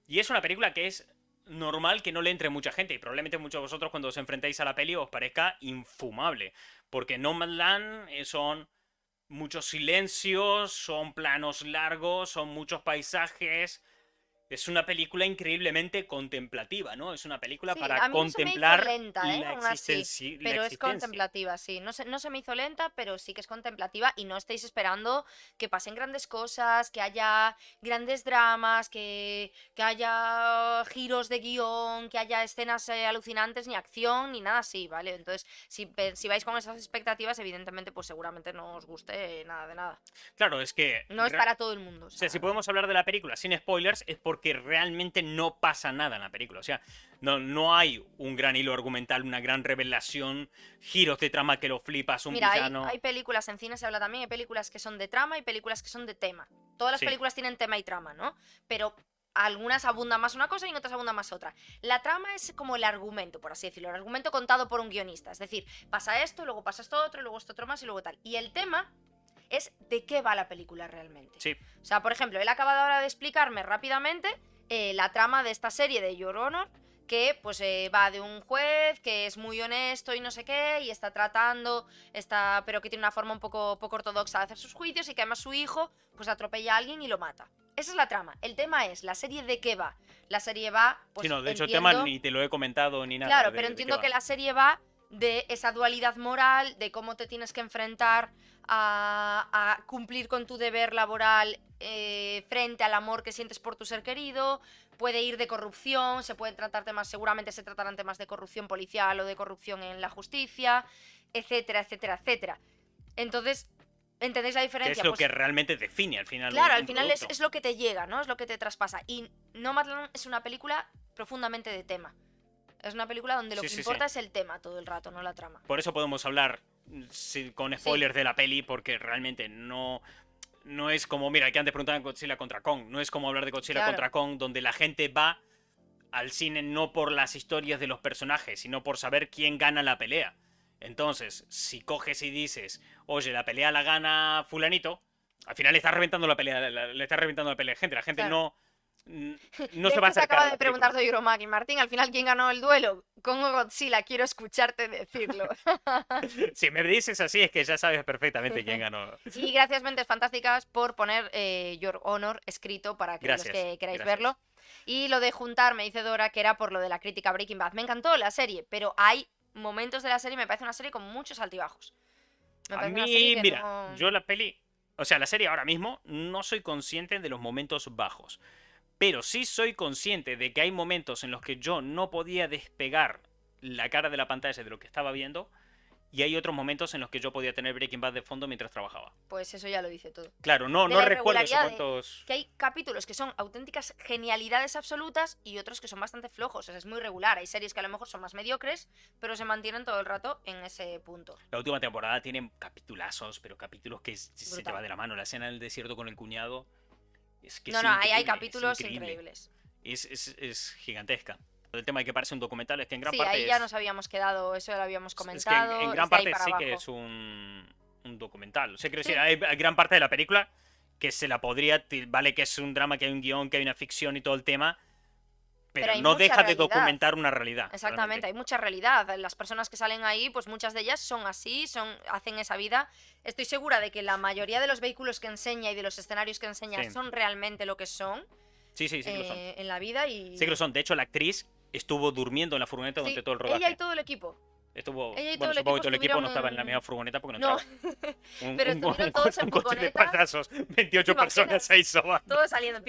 Y es una película que es normal que no le entre mucha gente. Y probablemente muchos de vosotros cuando os enfrentéis a la peli os parezca infumable. Porque Nomadland son muchos silencios, son planos largos, son muchos paisajes. Es una película increíblemente contemplativa, ¿no? Es una película Sí, para a mí no se me hizo contemplar lenta, la aún así. existencia. Pero es contemplativa, sí. No se me hizo lenta, pero sí que es contemplativa. Y no estáis esperando que pasen grandes cosas, que haya grandes dramas, que haya giros de guión, que haya escenas alucinantes, ni acción, ni nada así, ¿vale? Entonces, si vais con esas expectativas, evidentemente, pues seguramente no os guste nada de nada. Claro, es que... No es para todo el mundo. O sea, si podemos hablar de la película sin spoilers es porque realmente no pasa nada en la película. O sea, no hay un gran hilo argumental, una gran revelación, giros de trama que lo flipas, un Mira, villano... hay películas, en cine se habla también, hay películas que son de trama y películas que son de tema. Todas las Sí. películas tienen tema y trama, ¿no? Pero algunas abundan más una cosa y en otras abundan más otra. La trama es como el argumento, por así decirlo, el argumento contado por un guionista. Es decir, pasa esto, luego pasa esto otro, luego esto otro más y luego tal. Y el tema es de qué va la película realmente. Sí. O sea, por ejemplo, él acaba ahora de explicarme rápidamente la trama de esta serie de Your Honor, que pues va de un juez que es muy honesto y no sé qué, y está tratando, pero que tiene una forma un poco ortodoxa de hacer sus juicios, y que además su hijo pues atropella a alguien y lo mata. Esa es la trama. El tema es, ¿la serie de qué va? La serie va, pues Sí, no, de hecho entiendo... el tema ni te lo he comentado ni nada. Claro, pero entiendo que la serie va de esa dualidad moral, de cómo te tienes que enfrentar a cumplir con tu deber laboral frente al amor que sientes por tu ser querido. Puede ir de corrupción, se pueden tratar temas, seguramente se tratarán temas de corrupción policial o de corrupción en la justicia, etcétera, etcétera, etcétera. Entonces, ¿entendéis la diferencia? Que es lo Pues, que realmente define al final. claro, un al final producto. es lo que te llega, ¿no? Es lo que te traspasa. Y Nomadland es una película profundamente de tema. Es una película donde lo Sí, que sí, importa sí. es el tema todo el rato, no la trama. Por eso podemos hablar con Sí, spoilers de la peli, porque realmente no es como, mira, que antes preguntaban Godzilla contra Kong, no es como hablar de Godzilla claro. contra Kong, donde la gente va al cine no por las historias de los personajes, sino por saber quién gana la pelea. Entonces, si coges y dices, oye, la pelea la gana fulanito, al final le estás reventando la pelea, le estás reventando la pelea a la gente. La gente Claro. no De se va a hecho, te acercar a acaba de la película. preguntar Toyiromaki, Martín, al final, ¿quién ganó el duelo? Kong o Godzilla, quiero escucharte decirlo. Si me dices así, es que ya sabes perfectamente quién ganó. Y gracias, Mentes Fantásticas, por poner Your Honor escrito para que los Gracias, que queráis gracias. verlo. Y lo de juntar, me dice Dora, que era por lo de la crítica a Breaking Bad. Me encantó la serie, pero hay momentos de la serie, me parece una serie con muchos altibajos. Me A parece una serie mí, que mira, no... yo la peli, o sea, la serie ahora mismo no soy consciente de los momentos bajos, pero sí soy consciente de que hay momentos en los que yo no podía despegar la cara de la pantalla de lo que estaba viendo y hay otros momentos en los que yo podía tener Breaking Bad de fondo mientras trabajaba. Pues eso ya lo dice todo. Claro, no, De no la recuerdo esos irregularidad momentos. que hay capítulos que son auténticas genialidades absolutas y otros que son bastante flojos. O sea, es muy regular. Hay series que a lo mejor son más mediocres, pero se mantienen todo el rato en ese punto. La última temporada tiene capitulazos, pero capítulos que se te Brutal. va de la mano. La escena del desierto con el cuñado es que No, es no, hay increíble, capítulos es increíble. increíbles. Es gigantesca. El tema de que parece un documental es que en gran Sí, parte ahí ya nos habíamos quedado, eso ya lo habíamos es que comentado, en gran es de ahí parte para sí abajo. que es un documental. O sea, quiero decir, Sí. hay gran parte de la película que se la podría. Vale, que es un drama, que hay un guión, que hay una ficción y todo el tema. Pero hay no mucha deja de realidad. documentar una realidad. Exactamente, realmente. hay mucha realidad. Las personas que salen ahí, pues muchas de ellas son así, hacen esa vida. Estoy segura de que la mayoría de los vehículos que enseña y de los escenarios que enseña Sí. son realmente lo que son Sí, sí, sí que lo son. en la vida y... Sí que lo son. De hecho, la actriz estuvo durmiendo en la furgoneta Sí, durante todo el ella y rodaje. todo el equipo. Estuvo. Ella y todo Bueno, el supongo equipo que todo el equipo no estuvieron estaba en la en... misma furgoneta porque no No, entraba. pero estuvieron todos en Un coche de furgonetas. payasos, 28 ¿Te personas imaginas? ahí sobando. Todos saliendo.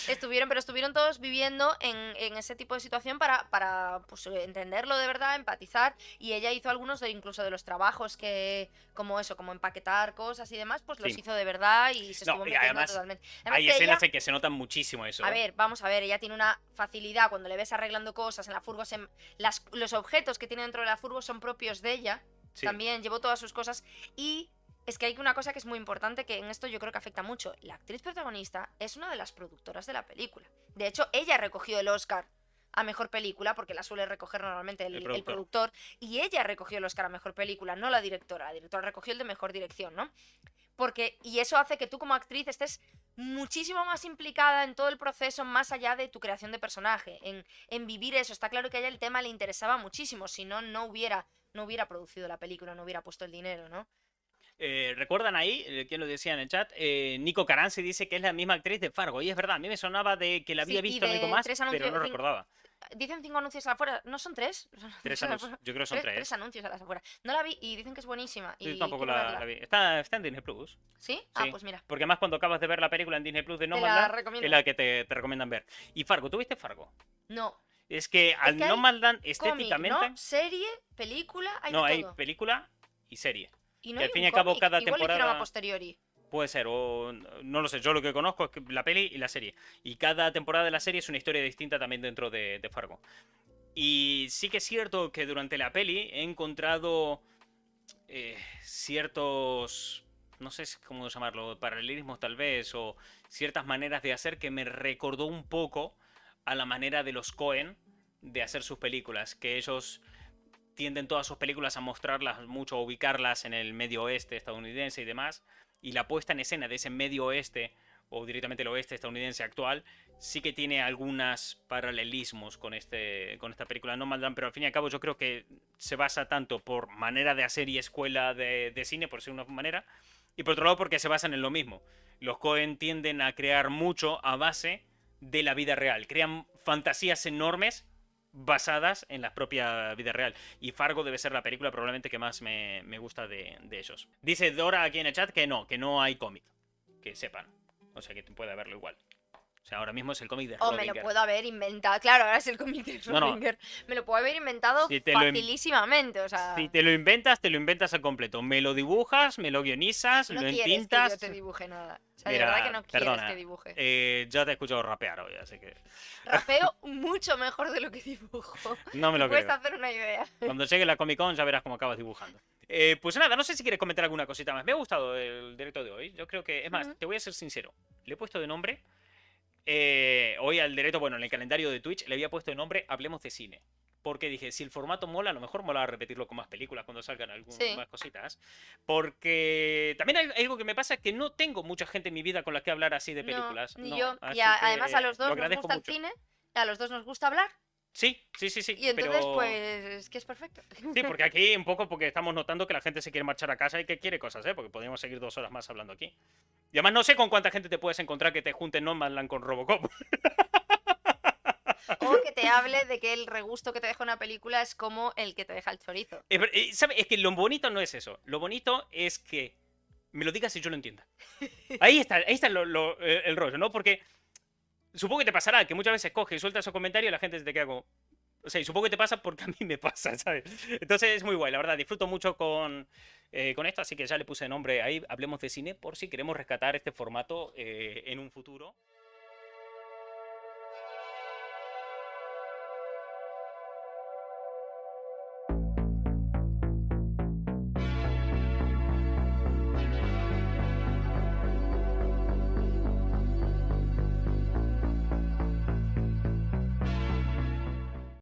Estuvieron todos viviendo en ese tipo de situación para pues, entenderlo de verdad, empatizar. Y ella hizo algunos incluso de los trabajos que, como eso, como empaquetar cosas y demás, pues los Sí. hizo de verdad y se No, estuvo y metiendo además, totalmente. Hay que escenas ella, en que se notan muchísimo eso. a ver, vamos a ver, ella tiene una facilidad cuando le ves arreglando cosas en la furgo. Los objetos que tiene dentro de la furgo son propios de ella. Sí. También llevó todas sus cosas y es que hay una cosa que es muy importante que en esto yo creo que afecta mucho. La actriz protagonista es una de las productoras de la película. De hecho, ella recogió el Oscar a Mejor Película, porque la suele recoger normalmente el productor, y ella recogió el Oscar a Mejor Película, no la directora. La directora recogió el de Mejor Dirección, ¿no? Y eso hace que tú como actriz estés muchísimo más implicada en todo el proceso, más allá de tu creación de personaje, en vivir eso. Está claro que a ella el tema le interesaba muchísimo, si no, no hubiera producido la película, no hubiera puesto el dinero, ¿no? ¿Recuerdan ahí, quién lo decía en el chat? Nico Caranzi dice que es la misma actriz de Fargo. Y es verdad, a mí me sonaba de que la había visto en algo más, pero no recordaba. Dicen 5 anuncios a la afuera. ¿No son 3? 3 anuncios. Yo creo que son 3. 3 anuncios a las afueras. No la vi y dicen que es buenísima. Yo tampoco la vi. Está en Disney Plus. ¿Sí? Ah, pues mira. Porque además cuando acabas de ver la película en Disney Plus de Nomadland, es la que te recomiendan ver. ¿Y Fargo? ¿Tú viste Fargo? No. Es que al Nomadland estéticamente... Cómic, ¿no? Serie, película, hay no, de hay todo. película y serie. Y no que hay al fin y al cabo cada Igual temporada... lo hicieron a posteriori. Puede ser, o no lo sé, yo lo que conozco es la peli y la serie. Y cada temporada de la serie es una historia distinta también dentro de Fargo. Y sí que es cierto que durante la peli he encontrado ciertos, no sé cómo llamarlo, paralelismos tal vez, o ciertas maneras de hacer que me recordó un poco a la manera de los Coen de hacer sus películas, que ellos tienden todas sus películas a mostrarlas mucho, a ubicarlas en el medio oeste estadounidense y demás, y la puesta en escena de ese medio oeste, o directamente el oeste estadounidense actual, sí que tiene algunos paralelismos con esta película Nomadland, pero al fin y al cabo yo creo que se basa tanto por manera de hacer y escuela de cine, por decirlo de una manera, y por otro lado porque se basan en lo mismo. Los Coen tienden a crear mucho a base de la vida real, crean fantasías enormes basadas en la propia vida real. Y Fargo debe ser la película probablemente que más me gusta de ellos. Dice Dora aquí en el chat que no hay cómic, que sepan. O sea que puede haberlo igual. O sea, ahora mismo es el cómic de Rodinger. Me lo puedo haber inventado. Claro, ahora es el cómic de Rodinger. Me lo puedo haber inventado facilísimamente. O sea... Si te lo inventas al completo. Me lo dibujas, me lo guionizas, no lo entintas. No quieres que yo te dibuje nada. O sea, mira, de verdad que no quieres que dibuje. Ya te he escuchado rapear hoy, así que... Rapeo mucho mejor de lo que dibujo. No me lo creo. Puedes hacer una idea. Cuando llegue la Comic Con ya verás cómo acabas dibujando. Pues nada, no sé si quieres comentar alguna cosita más. Me ha gustado el directo de hoy. Yo creo que, es más, Ujú. te voy a ser sincero. Le he puesto de nombre, hoy al directo, bueno, en el calendario de Twitch, le había puesto de nombre Hablemos de Cine. Porque dije, si el formato mola, a lo mejor mola repetirlo con más películas cuando salgan Sí. más cositas. Porque también hay algo que me pasa, que no tengo mucha gente en mi vida con la que hablar así de No, películas. ni No, yo. Y así además a que los lo dos nos agradezco gusta el mucho. cine, a los dos nos gusta hablar, Sí, sí, sí, sí, y entonces pero... pues es que es perfecto. Sí, porque aquí un poco porque estamos notando que la gente se quiere marchar a casa y que quiere cosas, ¿eh? Porque podríamos seguir 2 horas más hablando aquí. Y además no sé con cuánta gente te puedes encontrar que te junte Nomadland con Robocop. O que te hable de que el regusto que te deja una película es como el que te deja el chorizo. ¿Sabes? Es que lo bonito no es eso. Lo bonito es que me lo digas y yo lo entienda. Ahí está el rollo, ¿no? Porque supongo que te pasará que muchas veces coges y sueltas esos comentarios y la gente se te queda como... O sea, y supongo que te pasa porque a mí me pasa, ¿sabes? Entonces es muy guay, la verdad. Disfruto mucho con esto, así que ya le puse nombre ahí. Hablemos de cine por si queremos rescatar este formato en un futuro.